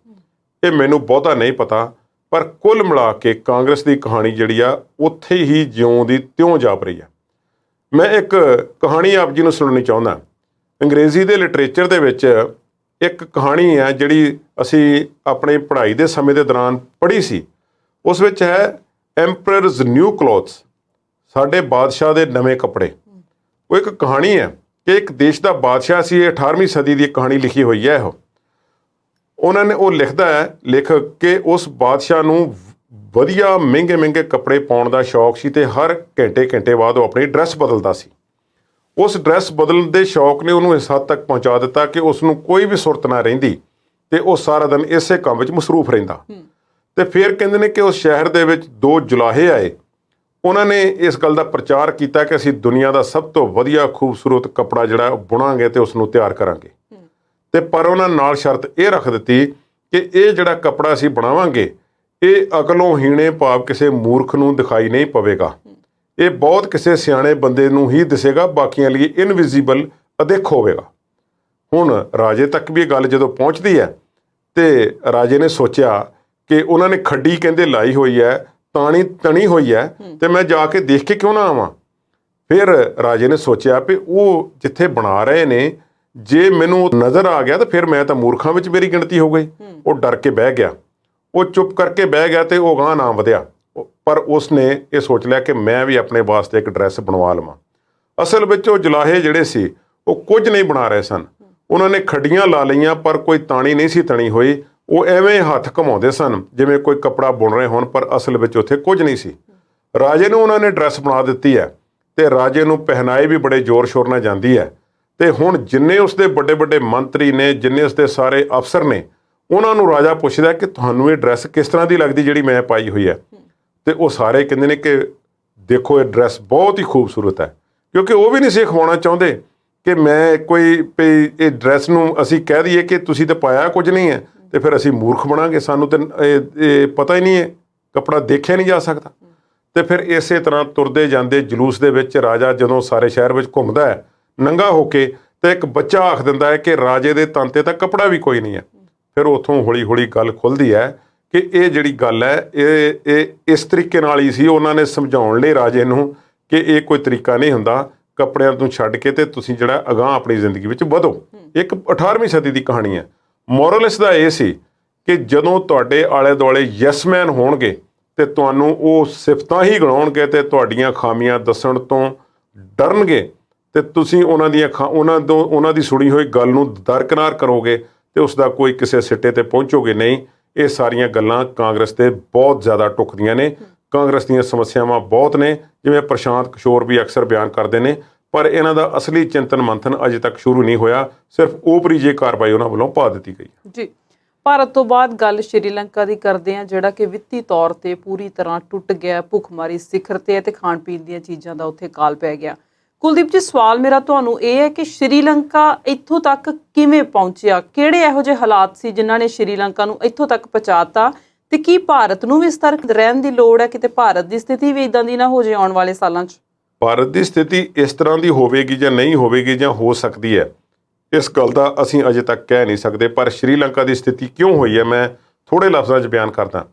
ਇਹ ਮੈਨੂੰ ਬਹੁਤਾ ਨਹੀਂ ਪਤਾ, ਪਰ ਕੁੱਲ ਮਿਲਾ ਕੇ ਕਾਂਗਰਸ ਦੀ ਕਹਾਣੀ ਜਿਹੜੀ ਆ ਉੱਥੇ ਹੀ ਜਿਉਂ ਦੀ ਤਿਉਂ ਜਾਪ ਰਹੀ ਆ। ਮੈਂ ਇੱਕ ਕਹਾਣੀ ਆਪ ਜੀ ਨੂੰ ਸੁਣਾਉਣੀ ਚਾਹੁੰਦਾ। ਅੰਗਰੇਜ਼ੀ ਦੇ ਲਿਟਰੇਚਰ ਦੇ ਵਿੱਚ ਇੱਕ ਕਹਾਣੀ ਹੈ ਜਿਹੜੀ ਅਸੀਂ ਆਪਣੀ ਪੜ੍ਹਾਈ ਦੇ ਸਮੇਂ ਦੇ ਦੌਰਾਨ ਪੜ੍ਹੀ ਸੀ। ਉਸ ਵਿੱਚ ਹੈ ਐਮਪਰਰਜ਼ ਨਿਊ ਕਲੋਥਸ, ਸਾਡੇ ਬਾਦਸ਼ਾਹ ਦੇ ਨਵੇਂ ਕੱਪੜੇ। ਉਹ ਇੱਕ ਕਹਾਣੀ ਹੈ ਕਿ ਇੱਕ ਦੇਸ਼ ਦਾ ਬਾਦਸ਼ਾਹ ਸੀ। 18ਵੀਂ ਸਦੀ ਦੀ ਇੱਕ ਕਹਾਣੀ ਲਿਖੀ ਹੋਈ ਹੈ। ਉਹਨਾਂ ਨੇ ਉਹ ਲਿਖਦਾ ਹੈ ਲੇਖਕ ਕਿ ਉਸ ਬਾਦਸ਼ਾਹ ਨੂੰ ਵਧੀਆ ਮਹਿੰਗੇ ਕੱਪੜੇ ਪਾਉਣ ਦਾ ਸ਼ੌਕ ਸੀ ਤੇ ਹਰ ਘੰਟੇ ਬਾਅਦ ਉਹ ਆਪਣੀ ਡਰੈਸ ਬਦਲਦਾ ਸੀ। ਉਸ ਡਰੈਸ ਬਦਲਣ ਦੇ ਸ਼ੌਕ ਨੇ ਉਹਨੂੰ ਇਸ ਹੱਦ ਤੱਕ ਪਹੁੰਚਾ ਦਿੱਤਾ ਕਿ ਉਸ ਨੂੰ ਕੋਈ ਵੀ ਸੁਰਤ ਨਾ ਰਹਿੰਦੀ ਤੇ ਉਹ ਸਾਰਾ ਦਿਨ ਇਸੇ ਕੰਮ ਵਿੱਚ ਮਸਰੂਫ ਰਹਿੰਦਾ। ਤੇ ਫਿਰ ਕਹਿੰਦੇ ਨੇ ਕਿ ਉਸ ਸ਼ਹਿਰ ਦੇ ਵਿੱਚ 2 ਜੁਲਾਹੇ ਆਏ। ਉਹਨਾਂ ਨੇ ਇਸ ਗੱਲ ਦਾ ਪ੍ਰਚਾਰ ਕੀਤਾ ਕਿ ਅਸੀਂ ਦੁਨੀਆ ਦਾ ਸਭ ਤੋਂ ਵਧੀਆ ਖੂਬਸੂਰਤ ਕੱਪੜਾ ਜਿਹੜਾ ਬੁਣਾਂਗੇ ਤੇ ਉਸ ਨੂੰ ਤਿਆਰ ਕਰਾਂਗੇ। ਤੇ ਪਰ ਉਹਨਾਂ ਨਾਲ ਸ਼ਰਤ ਇਹ ਰੱਖ ਦਿੱਤੀ ਕਿ ਇਹ ਜਿਹੜਾ ਕੱਪੜਾ ਅਸੀਂ ਬਣਾਵਾਂਗੇ ਇਹ ਅਕਲੋਂ ਹੀਣੇ ਭਾਵ ਕਿਸੇ ਮੂਰਖ ਨੂੰ ਦਿਖਾਈ ਨਹੀਂ ਪਵੇਗਾ, ਇਹ ਬਹੁਤ ਕਿਸੇ ਸਿਆਣੇ ਬੰਦੇ ਨੂੰ ਹੀ ਦਿਸੇਗਾ, ਬਾਕੀਆਂ ਲਈ ਇਨਵਿਜ਼ੀਬਲ ਅਦਿੱਖ ਹੋਵੇਗਾ। ਹੁਣ ਰਾਜੇ ਤੱਕ ਵੀ ਇਹ ਗੱਲ ਜਦੋਂ ਪਹੁੰਚਦੀ ਹੈ ਤੇ ਰਾਜੇ ਨੇ ਸੋਚਿਆ ਕਿ ਉਹਨਾਂ ਨੇ ਖੱਡੀ ਕਹਿੰਦੇ ਲਾਈ ਹੋਈ ਹੈ, ਤਣੀ ਹੋਈ ਹੈ ਤੇ ਮੈਂ ਜਾ ਕੇ ਦੇਖ ਕੇ ਕਿਉਂ ਨਾ ਆਵਾਂ। ਫਿਰ ਰਾਜੇ ਨੇ ਸੋਚਿਆ ਵੀ ਉਹ ਜਿੱਥੇ ਬਣਾ ਰਹੇ ਨੇ ਜੇ ਮੈਨੂੰ ਨਜ਼ਰ ਆ ਗਿਆ ਤਾਂ ਫਿਰ ਮੈਂ ਤਾਂ ਮੂਰਖਾਂ ਵਿੱਚ ਮੇਰੀ ਗਿਣਤੀ ਹੋ ਗਈ। ਉਹ ਡਰ ਕੇ ਬਹਿ ਗਿਆ, ਉਹ ਚੁੱਪ ਕਰਕੇ ਬਹਿ ਗਿਆ ਤੇ ਉਹ ਗਾਂਹ ਨਾ ਵਧਿਆ। ਪਰ ਉਸ ਨੇ ਇਹ ਸੋਚ ਲਿਆ ਕਿ ਮੈਂ ਵੀ ਆਪਣੇ ਵਾਸਤੇ ਇੱਕ ਡਰੈਸ ਬਣਵਾ ਲਵਾਂ। ਅਸਲ ਵਿੱਚ ਉਹ ਜੁਲਾਹੇ ਜਿਹੜੇ ਸੀ ਉਹ ਕੁਝ ਨਹੀਂ ਬਣਾ ਰਹੇ ਸਨ। ਉਹਨਾਂ ਨੇ ਖੱਡੀਆਂ ਲਾ ਲਈਆਂ ਪਰ ਕੋਈ ਤਾਣੀ ਨਹੀਂ ਸੀ ਤਣੀ ਹੋਈ। ਉਹ ਐਵੇਂ ਹੱਥ ਘੁਮਾਉਂਦੇ ਸਨ ਜਿਵੇਂ ਕੋਈ ਕੱਪੜਾ ਬੁਣ ਰਹੇ ਹੋਣ, ਪਰ ਅਸਲ ਵਿੱਚ ਉੱਥੇ ਕੁਝ ਨਹੀਂ ਸੀ। ਰਾਜੇ ਨੂੰ ਉਹਨਾਂ ਨੇ ਡਰੈਸ ਬਣਾ ਦਿੱਤੀ ਹੈ ਤੇ ਰਾਜੇ ਨੂੰ ਪਹਿਨਾਏ ਵੀ ਬੜੇ ਜ਼ੋਰ ਸ਼ੋਰ ਨਾਲ ਜਾਂਦੀ ਹੈ। ਤੇ ਹੁਣ ਜਿੰਨੇ ਉਸਦੇ ਵੱਡੇ ਮੰਤਰੀ ਨੇ, ਜਿੰਨੇ ਉਸਦੇ ਸਾਰੇ ਅਫਸਰ ਨੇ, ਉਹਨਾਂ ਨੂੰ ਰਾਜਾ ਪੁੱਛਦਾ ਕਿ ਤੁਹਾਨੂੰ ਇਹ ਡਰੈਸ ਕਿਸ ਤਰ੍ਹਾਂ ਦੀ ਲੱਗਦੀ ਜਿਹੜੀ ਮੈਂ ਪਾਈ ਹੋਈ ਹੈ। ਤੇ ਉਹ ਸਾਰੇ ਕਹਿੰਦੇ ਨੇ ਕਿ ਦੇਖੋ ਇਹ ਡਰੈਸ ਬਹੁਤ ਹੀ ਖੂਬਸੂਰਤ ਹੈ, ਕਿਉਂਕਿ ਉਹ ਵੀ ਨਹੀਂ ਸੀ ਅਖਵਾਉਣਾ ਚਾਹੁੰਦੇ ਕਿ ਮੈਂ ਕੋਈ ਇਹ ਡਰੈਸ ਨੂੰ ਅਸੀਂ ਕਹਿ ਦਈਏ ਕਿ ਤੁਸੀਂ ਤਾਂ ਪਾਇਆ ਕੁਝ ਨਹੀਂ ਹੈ ਤੇ ਫਿਰ ਅਸੀਂ ਮੂਰਖ ਬਣਾਂਗੇ, ਸਾਨੂੰ ਤਾਂ ਇਹ ਪਤਾ ਹੀ ਨਹੀਂ ਹੈ, ਕੱਪੜਾ ਦੇਖਿਆ ਨਹੀਂ ਜਾ ਸਕਦਾ। ਤੇ ਫਿਰ ਇਸੇ ਤਰ੍ਹਾਂ ਤੁਰਦੇ ਜਾਂਦੇ ਜਲੂਸ ਦੇ ਵਿੱਚ ਰਾਜਾ ਜਦੋਂ ਸਾਰੇ ਸ਼ਹਿਰ ਵਿੱਚ ਘੁੰਮਦਾ ਹੈ ਨੰਗਾ ਹੋ ਕੇ, ਤੇ ਇੱਕ ਬੱਚਾ ਆਖ ਦਿੰਦਾ ਹੈ ਕਿ ਰਾਜੇ ਦੇ ਤਨ ਤੇ ਤਾਂ ਕੱਪੜਾ ਵੀ ਕੋਈ ਨਹੀਂ ਹੈ। ਫਿਰ ਉੱਥੋਂ ਹੌਲੀ ਗੱਲ ਖੁੱਲ੍ਹਦੀ ਹੈ ਕਿ ਇਹ ਜਿਹੜੀ ਗੱਲ ਹੈ ਇਹ ਇਸ ਤਰੀਕੇ ਨਾਲ ਹੀ ਸੀ। ਉਹਨਾਂ ਨੇ ਸਮਝਾਉਣ ਲਈ ਰਾਜੇ ਨੂੰ ਕਿ ਇਹ ਕੋਈ ਤਰੀਕਾ ਨਹੀਂ ਹੁੰਦਾ, ਕੱਪੜਿਆਂ ਤੋਂ ਛੱਡ ਕੇ ਤੇ ਤੁਸੀਂ ਜਿਹੜਾ ਅਗਾਂਹ ਆਪਣੀ ਜ਼ਿੰਦਗੀ ਵਿੱਚ ਵਧੋ। ਇੱਕ 18ਵੀਂ ਸਦੀ ਦੀ ਕਹਾਣੀ ਹੈ। ਮੋਰਲ ਇਸ ਦਾ ਇਹ ਸੀ ਕਿ ਜਦੋਂ ਤੁਹਾਡੇ ਆਲੇ ਦੁਆਲੇ ਯੈਸਮੈਨ ਹੋਣਗੇ ਤੇ ਤੁਹਾਨੂੰ ਉਹ ਸਿਫਤਾਂ ਹੀ ਗਣਾਉਣਗੇ ਤੇ ਤੁਹਾਡੀਆਂ ਖਾਮੀਆਂ ਦੱਸਣ ਤੋਂ ਡਰਨਗੇ ਤੇ ਤੁਸੀਂ ਉਹਨਾਂ ਦੀ ਸੁਣੀ ਹੋਈ ਗੱਲ ਨੂੰ ਦਰਕਿਨਾਰ ਕਰੋਗੇ ਤੇ ਉਸ ਦਾ ਕੋਈ ਕਿਸੇ ਸਿੱਟੇ ਤੇ ਪਹੁੰਚੋਗੇ ਨਹੀਂ। ਇਹ ਸਾਰੀਆਂ ਗੱਲਾਂ ਕਾਂਗਰਸ ਤੇ ਬਹੁਤ ਜ਼ਿਆਦਾ ਟੁੱਕਦੀਆਂ ਨੇ। ਕਾਂਗਰਸ ਦੀਆਂ ਸਮੱਸਿਆਵਾਂ ਬਹੁਤ ਨੇ, ਜਿਵੇਂ ਪ੍ਰਸ਼ਾਂਤ ਕਿਸ਼ੋਰ ਵੀ ਅਕਸਰ ਬਿਆਨ ਕਰਦੇ ਨੇ, ਪਰ ਇਹਨਾਂ ਦਾ ਅਸਲੀ ਚਿੰਤਨ ਮੰਥਨ ਅਜੇ ਤੱਕ ਸ਼ੁਰੂ ਨਹੀਂ ਹੋਇਆ। ਸਿਰਫ ਓਪਰੀ ਜਿਹੀ ਕਾਰਵਾਈ ਉਹਨਾਂ ਵੱਲੋਂ ਪਾ ਦਿੱਤੀ ਗਈ ਜੀ। ਭਾਰਤ ਤੋਂ ਬਾਅਦ ਗੱਲ ਸ਼੍ਰੀਲੰਕਾ ਦੀ ਕਰਦੇ ਹਾਂ, ਜਿਹੜਾ ਕਿ ਵਿੱਤੀ ਤੌਰ ਤੇ ਪੂਰੀ ਤਰ੍ਹਾਂ ਟੁੱਟ ਗਿਆ, ਭੁੱਖਮਾਰੀ ਸਿਖਰ ਤੇ ਹੈ ਤੇ ਖਾਣ ਪੀਣ ਦੀਆਂ ਚੀਜ਼ਾਂ ਦਾ ਉੱਥੇ ਕਾਲ ਪੈ ਗਿਆ। ਕੁਲਦੀਪ ਜੀ, ਸਵਾਲ ਮੇਰਾ ਤੁਹਾਨੂੰ ਇਹ ਹੈ ਕਿ ਸ਼੍ਰੀਲੰਕਾ ਇੱਥੋਂ ਤੱਕ ਕਿਵੇਂ ਪਹੁੰਚਿਆ? ਕਿਹੜੇ ਇਹੋ ਜਿਹੇ ਹਾਲਾਤ ਸੀ ਜਿਨ੍ਹਾਂ ਨੇ ਸ਼੍ਰੀਲੰਕਾ ਨੂੰ ਇੱਥੋਂ ਤੱਕ ਪਹੁੰਚਾਤਾ ਤੇ ਕੀ ਭਾਰਤ ਨੂੰ ਵੀ ਸਤਰਕ ਰਹਿਣ ਦੀ ਲੋੜ ਹੈ ਕਿਤੇ ਭਾਰਤ ਦੀ ਸਥਿਤੀ ਵੀ ਇਦਾਂ ਦੀ ਨਾ ਹੋ ਜਾਏ ਆਉਣ ਵਾਲੇ ਸਾਲਾਂ 'ਚ? ਭਾਰਤ ਦੀ ਸਥਿਤੀ ਇਸ ਤਰ੍ਹਾਂ ਦੀ ਹੋਵੇਗੀ ਜਾਂ ਨਹੀਂ ਹੋਵੇਗੀ ਜਾਂ ਹੋ ਸਕਦੀ ਹੈ, ਇਸ ਗੱਲ ਦਾ ਅਸੀਂ ਅਜੇ ਤੱਕ ਕਹਿ ਨਹੀਂ ਸਕਦੇ। ਪਰ ਸ਼੍ਰੀਲੰਕਾ ਦੀ ਸਥਿਤੀ ਕਿਉਂ ਹੋਈ ਹੈ, ਮੈਂ ਥੋੜ੍ਹੇ ਲਫ਼ਜ਼ਾਂ 'ਚ ਬਿਆਨ ਕਰਦਾ।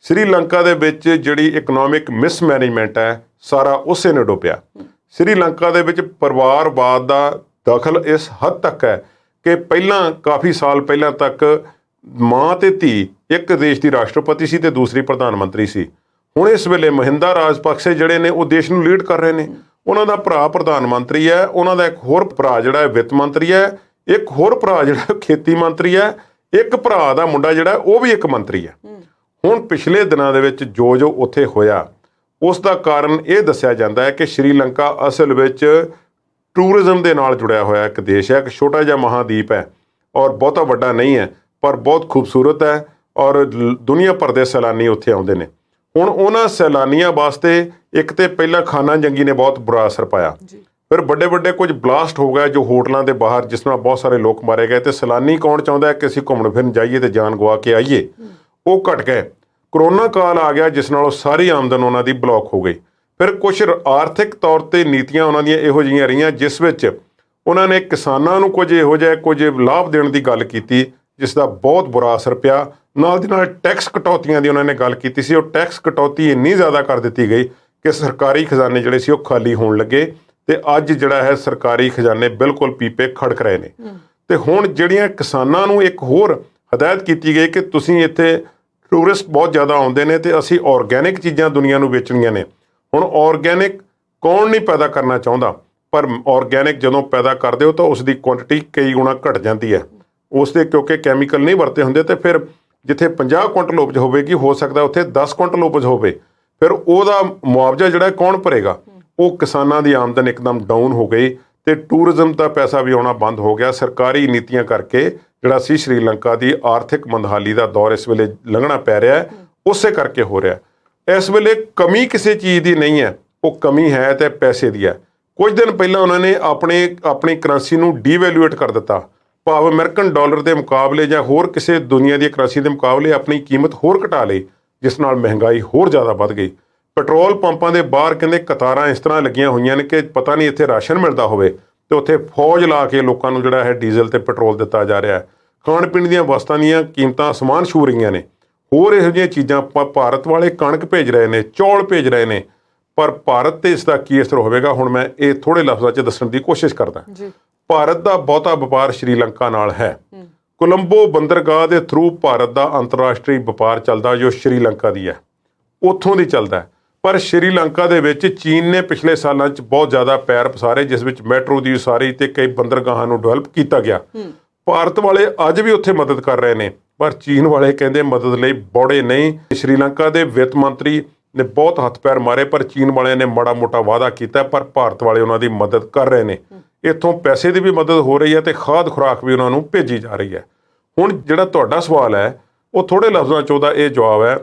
ਸ਼੍ਰੀਲੰਕਾ ਦੇ ਵਿੱਚ ਜਿਹੜੀ ਇਕਨੋਮਿਕ ਮਿਸਮੈਨੇਜਮੈਂਟ ਹੈ, ਸਾਰਾ ਉਸੇ ਨੇ ਡੋਬਿਆ। ਸ਼੍ਰੀਲੰਕਾ ਦੇ ਵਿੱਚ ਪਰਿਵਾਰਵਾਦ ਦਾ ਦਖਲ ਇਸ ਹੱਦ ਤੱਕ ਹੈ ਕਿ ਪਹਿਲਾਂ ਕਾਫੀ ਸਾਲ ਪਹਿਲਾਂ ਤੱਕ ਮਾਂ ਤੇ ਧੀ ਇੱਕ ਦੇਸ਼ ਦੀ ਰਾਸ਼ਟਰਪਤੀ ਸੀ ਤੇ ਦੂਸਰੀ ਪ੍ਰਧਾਨ ਮੰਤਰੀ ਸੀ। ਹੁਣ ਇਸ ਵੇਲੇ ਮਹਿੰਦਾ ਰਾਜਪਕਸੇ ਜਿਹੜੇ ਨੇ ਉਹ ਦੇਸ਼ ਨੂੰ ਲੀਡ ਕਰ ਰਹੇ ਨੇ। ਉਹਨਾਂ ਦਾ ਭਰਾ ਪ੍ਰਧਾਨ ਮੰਤਰੀ ਹੈ, ਉਹਨਾਂ ਦਾ ਇੱਕ ਹੋਰ ਭਰਾ ਜਿਹੜਾ ਹੈ ਵਿੱਤ ਮੰਤਰੀ ਹੈ, ਇੱਕ ਹੋਰ ਭਰਾ ਜਿਹੜਾ ਖੇਤੀ ਮੰਤਰੀ ਹੈ, ਇੱਕ ਭਰਾ ਦਾ ਮੁੰਡਾ ਜਿਹੜਾ ਉਹ ਵੀ ਇੱਕ ਮੰਤਰੀ ਹੈ। ਹੁਣ ਪਿਛਲੇ ਦਿਨਾਂ ਦੇ ਵਿੱਚ ਜੋ ਉੱਥੇ ਹੋਇਆ, ਉਸ ਦਾ ਕਾਰਨ ਇਹ ਦੱਸਿਆ ਜਾਂਦਾ ਹੈ ਕਿ ਸ਼੍ਰੀਲੰਕਾ ਅਸਲ ਵਿੱਚ ਟੂਰਿਜ਼ਮ ਦੇ ਨਾਲ ਜੁੜਿਆ ਹੋਇਆ ਇੱਕ ਦੇਸ਼ ਹੈ, ਇੱਕ ਛੋਟਾ ਜਿਹਾ ਮਹਾਦੀਪ ਹੈ ਔਰ ਬਹੁਤਾ ਵੱਡਾ ਨਹੀਂ ਹੈ, ਪਰ ਬਹੁਤ ਖੂਬਸੂਰਤ ਹੈ ਔਰ ਦੁਨੀਆ ਭਰ ਦੇ ਸੈਲਾਨੀ ਉੱਥੇ ਆਉਂਦੇ ਨੇ। ਹੁਣ ਉਹਨਾਂ ਸੈਲਾਨੀਆਂ ਵਾਸਤੇ ਇੱਕ ਤੇ ਪਹਿਲਾਂ ਖਾਨਾ ਜੰਗੀ ਨੇ ਬਹੁਤ ਬੁਰਾ ਅਸਰ ਪਾਇਆ, ਫਿਰ ਵੱਡੇ ਵੱਡੇ ਕੁਝ ਬਲਾਸਟ ਹੋ ਗਏ ਜੋ ਹੋਟਲਾਂ ਦੇ ਬਾਹਰ, ਜਿਸ ਨਾਲ ਬਹੁਤ ਸਾਰੇ ਲੋਕ ਮਾਰੇ ਗਏ। ਤੇ ਸੈਲਾਨੀ ਕੌਣ ਚਾਹੁੰਦਾ ਹੈ ਕਿ ਅਸੀਂ ਘੁੰਮਣ ਫਿਰਨ ਜਾਈਏ ਤੇ ਜਾਨ ਗਵਾ ਕੇ ਆਈਏ, ਉਹ ਘਟ ਗਏ। ਕਰੋਨਾ ਕਾਲ ਆ ਗਿਆ ਜਿਸ ਨਾਲ ਉਹ ਸਾਰੀ ਆਮਦਨ ਉਹਨਾਂ ਦੀ ਬਲੌਕ ਹੋ ਗਈ। ਫਿਰ ਕੁਝ ਆਰਥਿਕ ਤੌਰ ਤੇ ਨੀਤੀਆਂ ਉਹਨਾਂ ਦੀਆਂ ਇਹੋ ਜਿਹੀਆਂ ਰਹੀਆਂ ਜਿਸ ਵਿੱਚ ਉਹਨਾਂ ਨੇ ਕਿਸਾਨਾਂ ਨੂੰ ਕੁਝ ਇਹੋ ਜਿਹਾ ਕੁਝ ਲਾਭ ਦੇਣ ਦੀ ਗੱਲ ਕੀਤੀ ਜਿਸ ਦਾ ਬਹੁਤ ਬੁਰਾ ਅਸਰ ਪਿਆ। ਨਾਲ ਦੀ ਨਾਲ ਟੈਕਸ ਕਟੌਤੀਆਂ ਦੀ ਉਹਨਾਂ ਨੇ ਗੱਲ ਕੀਤੀ ਸੀ। ਉਹ ਟੈਕਸ ਕਟੌਤੀ ਇੰਨੀ ਜ਼ਿਆਦਾ ਕਰ ਦਿੱਤੀ ਗਈ ਕਿ ਸਰਕਾਰੀ ਖਜ਼ਾਨੇ ਜਿਹੜੇ ਸੀ ਉਹ ਖਾਲੀ ਹੋਣ ਲੱਗੇ ਤੇ ਅੱਜ ਜਿਹੜਾ ਹੈ ਸਰਕਾਰੀ ਖਜ਼ਾਨੇ ਬਿਲਕੁਲ ਪੀਪੇ ਖੜਕ ਰਹੇ ਨੇ। ਤੇ ਹੁਣ ਜਿਹੜੀਆਂ ਕਿਸਾਨਾਂ ਨੂੰ ਇੱਕ ਹੋਰ ਹਦਾਇਤ ਕੀਤੀ ਗਈ ਕਿ ਤੁਸੀਂ ਇੱਥੇ ਟੂਰਿਸਟ ਬਹੁਤ ਜ਼ਿਆਦਾ ਆਉਂਦੇ ਨੇ ਤੇ ਅਸੀਂ ਆਰਗੈਨਿਕ ਚੀਜ਼ਾਂ ਦੁਨੀਆ ਨੂੰ ਵੇਚਣੀਆਂ ਨੇ। ਹੁਣ ਆਰਗੈਨਿਕ ਕੌਣ ਨਹੀਂ ਪੈਦਾ ਕਰਨਾ ਚਾਹੁੰਦਾ, ਪਰ ਆਰਗੈਨਿਕ ਜਦੋਂ ਪੈਦਾ ਕਰਦੇ ਹੋ ਤਾਂ ਉਸ ਦੀ ਕੁਆਂਟੀਟੀ ਕਈ ਗੁਣਾ ਘਟ ਜਾਂਦੀ ਹੈ। ਉਸ ਦੇ ਕਿਉਂਕਿ ਕੈਮੀਕਲ ਨਹੀਂ ਵਰਤੇ ਹੁੰਦੇ ਤੇ ਫਿਰ ਜਿੱਥੇ 50 ਕੁਇੰਟਲ ਉਪਜ ਹੋਵੇਗੀ ਹੋ ਸਕਦਾ ਉੱਥੇ 10 ਕੁਇੰਟਲ ਉਪਜ ਹੋਵੇ। ਫਿਰ ਉਹਦਾ ਮੁਆਵਜ਼ਾ ਜਿਹੜਾ ਕੌਣ ਭਰੇਗਾ? ਉਹ ਕਿਸਾਨਾਂ ਦੀ ਆਮਦਨ ਇੱਕਦਮ ਡਾਊਨ ਹੋ ਗਈ ਤੇ ਟੂਰਿਜ਼ਮ ਦਾ ਪੈਸਾ ਵੀ ਆਉਣਾ ਬੰਦ ਹੋ ਗਿਆ। ਸਰਕਾਰੀ ਨੀਤੀਆਂ ਕਰਕੇ ਜਿਹੜਾ ਸੀ ਸ਼੍ਰੀਲੰਕਾ ਦੀ ਆਰਥਿਕ ਮੰਦਹਾਲੀ ਦਾ ਦੌਰ ਇਸ ਵੇਲੇ ਲੰਘਣਾ ਪੈ ਰਿਹਾ ਹੈ, ਉਸੇ ਕਰਕੇ ਹੋ ਰਿਹਾ। ਇਸ ਵੇਲੇ ਕਮੀ ਕਿਸੇ ਚੀਜ਼ ਦੀ ਨਹੀਂ ਹੈ, ਉਹ ਕਮੀ ਹੈ ਤੇ ਪੈਸੇ ਦੀ ਹੈ। ਕੁਝ ਦਿਨ ਪਹਿਲਾਂ ਉਹਨਾਂ ਨੇ ਆਪਣੀ ਕਰੰਸੀ ਨੂੰ ਡੀਵੈਲੂਏਟ ਕਰ ਦਿੱਤਾ, ਭਾਵ ਅਮਰੀਕਨ ਡਾਲਰ ਦੇ ਮੁਕਾਬਲੇ ਜਾਂ ਹੋਰ ਕਿਸੇ ਦੁਨੀਆ ਦੀ ਕਰੰਸੀ ਦੇ ਮੁਕਾਬਲੇ ਆਪਣੀ ਕੀਮਤ ਹੋਰ ਘਟਾ ਲਈ, ਜਿਸ ਨਾਲ ਮਹਿੰਗਾਈ ਹੋਰ ਜ਼ਿਆਦਾ ਵੱਧ ਗਈ। ਪੈਟਰੋਲ ਪੰਪਾਂ ਦੇ ਬਾਹਰ ਕਹਿੰਦੇ ਕਤਾਰਾਂ ਇਸ ਤਰ੍ਹਾਂ ਲੱਗੀਆਂ ਹੋਈਆਂ ਨੇ ਕਿ ਪਤਾ ਨਹੀਂ ਇੱਥੇ ਰਾਸ਼ਨ ਮਿਲਦਾ ਹੋਵੇ ਤੇ ਉੱਥੇ ਫੌਜ ਲਾ ਕੇ ਲੋਕਾਂ ਨੂੰ ਜਿਹੜਾ ਹੈ ਡੀਜ਼ਲ ਤੇ ਪੈਟਰੋਲ ਦਿੱਤਾ ਜਾ ਰਿਹਾ ਹੈ। ਖਾਣ ਪੀਣ ਦੀਆਂ ਵਸਤਾਂ ਦੀਆਂ ਕੀਮਤਾਂ ਅਸਮਾਨ ਛੂ ਰਹੀਆਂ ਨੇ। ਹੋਰ ਇਹੋ ਜਿਹੀਆਂ ਚੀਜ਼ਾਂ ਭਾਰਤ ਵਾਲੇ ਕਣਕ ਭੇਜ ਰਹੇ ਨੇ, ਚੌਲ ਭੇਜ ਰਹੇ ਨੇ, ਪਰ ਭਾਰਤ ਤੇ ਇਸ ਦਾ ਕੀ ਅਸਰ ਹੋਵੇਗਾ ਹੁਣ ਮੈਂ ਇਹ ਥੋੜੇ ਲਫ਼ਜ਼ਾਂ 'ਚ ਦੱਸਣ ਦੀ ਕੋਸ਼ਿਸ਼ ਕਰਦਾ। ਭਾਰਤ ਦਾ ਬਹੁਤਾ ਵਪਾਰ ਸ਼੍ਰੀਲੰਕਾ ਨਾਲ ਹੈ। ਕੋਲੰਬੋ ਬੰਦਰਗਾਹ ਦੇ ਥਰੂ ਭਾਰਤ ਦਾ ਅੰਤਰਰਾਸ਼ਟਰੀ ਵਪਾਰ ਚੱਲਦਾ ਜੋ ਸ਼੍ਰੀਲੰਕਾ ਦੀ ਹੈ, ਉੱਥੋਂ ਦੀ ਚੱਲਦਾ। ਪਰ ਸ਼੍ਰੀਲੰਕਾ ਦੇ ਵਿੱਚ ਚੀਨ ਨੇ ਪਿਛਲੇ ਸਾਲਾਂ 'ਚ ਬਹੁਤ ਜ਼ਿਆਦਾ ਪੈਰ ਪਸਾਰੇ, ਜਿਸ ਵਿੱਚ ਮੈਟਰੋ ਦੀ ਉਸਾਰੀ ਤੇ ਕਈ ਬੰਦਰਗਾਹਾਂ ਨੂੰ ਡਿਵੈਲਪ ਕੀਤਾ ਗਿਆ। ਭਾਰਤ ਵਾਲੇ ਅੱਜ ਵੀ ਉੱਥੇ ਮਦਦ ਕਰ ਰਹੇ ਨੇ, ਪਰ ਚੀਨ ਵਾਲੇ ਕਹਿੰਦੇ ਮਦਦ ਲਈ ਬੌੜੇ ਨਹੀਂ। ਸ਼੍ਰੀਲੰਕਾ ਦੇ ਵਿੱਤ ਮੰਤਰੀ ਨੇ ਬਹੁਤ ਹੱਥ ਪੈਰ ਮਾਰੇ, ਪਰ ਚੀਨ ਵਾਲਿਆਂ ਨੇ ਮਾੜਾ ਮੋਟਾ ਵਾਅਦਾ ਕੀਤਾ, ਪਰ ਭਾਰਤ ਵਾਲੇ ਉਹਨਾਂ ਦੀ ਮਦਦ ਕਰ ਰਹੇ ਨੇ। ਇੱਥੋਂ ਪੈਸੇ ਦੀ ਵੀ ਮਦਦ ਹੋ ਰਹੀ ਹੈ ਤੇ ਖਾਦ ਖੁਰਾਕ ਵੀ ਉਹਨਾਂ ਨੂੰ ਭੇਜੀ ਜਾ ਰਹੀ ਹੈ। ਹੁਣ ਜਿਹੜਾ ਤੁਹਾਡਾ ਸਵਾਲ ਹੈ ਉਹ ਥੋੜੇ ਲਫ਼ਜ਼ਾਂ 'ਚ ਉਹਦਾ ਇਹ ਜਵਾਬ ਹੈ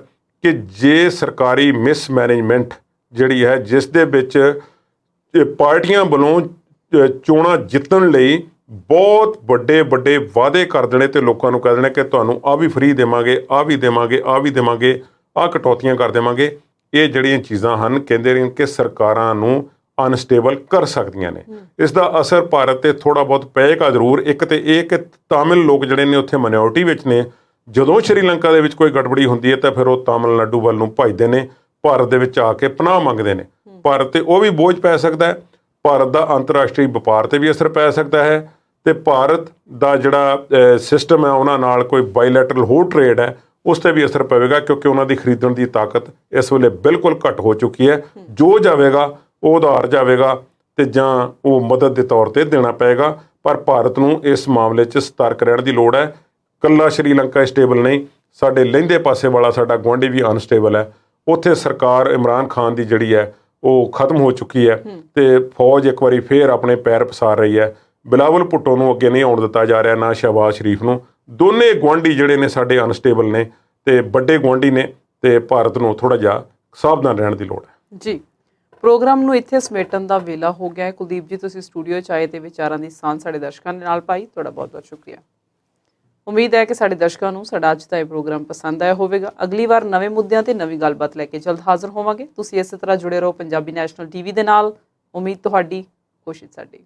ਕਿ ਜੇ ਸਰਕਾਰੀ ਮਿਸਮੈਨੇਜਮੈਂਟ ਜਿਹੜੀ ਹੈ, ਜਿਸ ਦੇ ਵਿੱਚ ਪਾਰਟੀਆਂ ਵੱਲੋਂ ਚੋਣਾਂ ਜਿੱਤਣ ਲਈ ਬਹੁਤ ਵੱਡੇ ਵਾਅਦੇ ਕਰ ਦੇਣੇ ਤੇ ਲੋਕਾਂ ਨੂੰ ਕਹਿ ਦੇਣਾ ਕਿ ਤੁਹਾਨੂੰ ਆਹ ਵੀ ਫ੍ਰੀ ਦੇਵਾਂਗੇ, ਆਹ ਵੀ ਦੇਵਾਂਗੇ, ਆਹ ਵੀ ਦੇਵਾਂਗੇ, ਆਹ ਕਟੌਤੀਆਂ ਕਰ ਦੇਵਾਂਗੇ, ਇਹ ਜਿਹੜੀਆਂ ਚੀਜ਼ਾਂ ਹਨ ਕਹਿੰਦੇ ਨੇ ਕਿ ਸਰਕਾਰਾਂ ਨੂੰ ਅਨਸਟੇਬਲ ਕਰ ਸਕਦੀਆਂ ਨੇ। ਇਸ ਦਾ ਅਸਰ ਭਾਰਤ ਤੇ ਥੋੜਾ ਬਹੁਤ ਪਏਗਾ ਜ਼ਰੂਰ। ਇੱਕ ਤੇ ਇਹ ਕਿ ਤਾਮਿਲ ਲੋਕ ਜਿਹੜੇ ਨੇ ਉੱਥੇ ਮਾਈਨੋਰਟੀ ਵਿੱਚ ਨੇ, ਜਦੋਂ ਸ਼੍ਰੀਲੰਕਾ ਦੇ ਵਿੱਚ ਕੋਈ ਗੜਬੜੀ ਹੁੰਦੀ ਹੈ ਤਾਂ ਫਿਰ ਉਹ ਤਾਮਿਲਨਾਡੂ ਵੱਲ ਨੂੰ ਭੱਜਦੇ ਨੇ, ਭਾਰਤ ਦੇ ਵਿੱਚ ਆ ਕੇ ਪਨਾਹ ਮੰਗਦੇ ਨੇ। ਭਾਰਤ ਤੇ ਉਹ ਵੀ ਬੋਝ ਪੈ ਸਕਦਾ ਹੈ, ਭਾਰਤ ਦਾ ਅੰਤਰਰਾਸ਼ਟਰੀ ਵਪਾਰ ਤੇ ਵੀ ਅਸਰ ਪੈ ਸਕਦਾ ਹੈ ਤੇ ਭਾਰਤ ਦਾ ਜਿਹੜਾ ਸਿਸਟਮ ਹੈ ਉਹਨਾਂ ਨਾਲ ਕੋਈ ਬਾਇਲੈਟਰਲ ਹੋਰ ਟ੍ਰੇਡ ਹੈ ਉਸ ਤੇ ਵੀ ਅਸਰ ਪਵੇਗਾ, ਕਿਉਂਕਿ ਉਹਨਾਂ ਦੀ ਖਰੀਦਣ ਦੀ ਤਾਕਤ ਇਸ ਵੇਲੇ ਬਿਲਕੁਲ ਘੱਟ ਹੋ ਚੁੱਕੀ ਹੈ। ਜੋ ਜਾਵੇਗਾ ਉਹ ਉਧਾਰ ਜਾਵੇਗਾ ਤੇ ਜਾਂ ਉਹ ਮਦਦ ਦੇ ਤੌਰ ਤੇ ਦੇਣਾ ਪਏਗਾ। ਪਰ ਭਾਰਤ ਨੂੰ ਇਸ ਮਾਮਲੇ 'ਚ ਸਤਰਕ ਰਹਿਣ ਦੀ ਲੋੜ ਹੈ। ਕੱਲਾ ਸ਼੍ਰੀਲੰਕਾ ਸਟੇਬਲ ਨਹੀਂ, ਸਾਡੇ ਲਹਿੰਦੇ ਪਾਸੇ ਵਾਲਾ ਸਾਡਾ ਗੁਆਂਢੀ ਵੀ ਅਨਸਟੇਬਲ ਹੈ। ਉੱਥੇ ਸਰਕਾਰ ਇਮਰਾਨ ਖਾਨ ਦੀ ਜਿਹੜੀ ਹੈ ਉਹ ਖਤਮ ਹੋ ਚੁੱਕੀ ਹੈ ਤੇ ਫੌਜ ਇੱਕ ਵਾਰੀ ਫੇਰ ਆਪਣੇ ਪੈਰ ਪਸਾਰ ਰਹੀ ਹੈ। ਬਿਲਾਵਲ ਭੁੱਟੋ ਨੂੰ ਅੱਗੇ ਨਹੀਂ ਆਉਣ ਦਿੱਤਾ ਜਾ ਰਿਹਾ, ਨਾ ਸ਼ਹਿਬਾਜ਼ ਸ਼ਰੀਫ ਨੂੰ। ਦੋਨੇ ਗੁਆਂਢੀ ਜਿਹੜੇ ਨੇ ਸਾਡੇ ਅਨਸਟੇਬਲ ਨੇ ਤੇ ਵੱਡੇ ਗੁਆਂਢੀ ਨੇ ਤੇ ਭਾਰਤ ਨੂੰ ਥੋੜਾ ਜਿਹਾ ਸਾਵਧਾਨ ਰਹਿਣ ਦੀ ਲੋੜ ਹੈ। ਜੀ, ਪ੍ਰੋਗਰਾਮ ਨੂੰ ਇੱਥੇ ਸਮੇਟਣ ਦਾ ਵੇਲਾ ਹੋ ਗਿਆ ਹੈ। ਕੁਲਦੀਪ ਜੀ, ਤੁਸੀਂ ਸਟੂਡੀਓ 'ਚ ਆਏ ਤੇ ਵਿਚਾਰਾਂ ਦੀ ਸਾਂਝ ਸਾਡੇ ਦਰਸ਼ਕਾਂ ਦੇ ਨਾਲ ਪਾਈ, ਤੁਹਾਡਾ ਬਹੁਤ ਬਹੁਤ ਸ਼ੁਕਰੀਆ। ਉਮੀਦ ਹੈ ਕਿ ਸਾਡੇ ਦਰਸ਼ਕਾਂ ਨੂੰ ਸਾਡਾ ਅੱਜ ਦਾ ਇਹ ਪ੍ਰੋਗਰਾਮ ਪਸੰਦ ਆਇਆ ਹੋਵੇਗਾ। ਅਗਲੀ ਵਾਰ ਨਵੇਂ ਮੁੱਦਿਆਂ ਤੇ ਨਵੀਂ ਗੱਲਬਾਤ ਲੈ ਕੇ ਜਲਦ ਹਾਜ਼ਰ ਹੋਵਾਂਗੇ। ਤੁਸੀਂ ਇਸੇ ਤਰ੍ਹਾਂ ਜੁੜੇ ਰਹੋ ਪੰਜਾਬੀ ਨੈਸ਼ਨਲ ਟੀਵੀ ਦੇ ਨਾਲ। ਉਮੀਦ ਤੁਹਾਡੀ, ਕੋਸ਼ਿਸ਼ ਸਾਡੀ।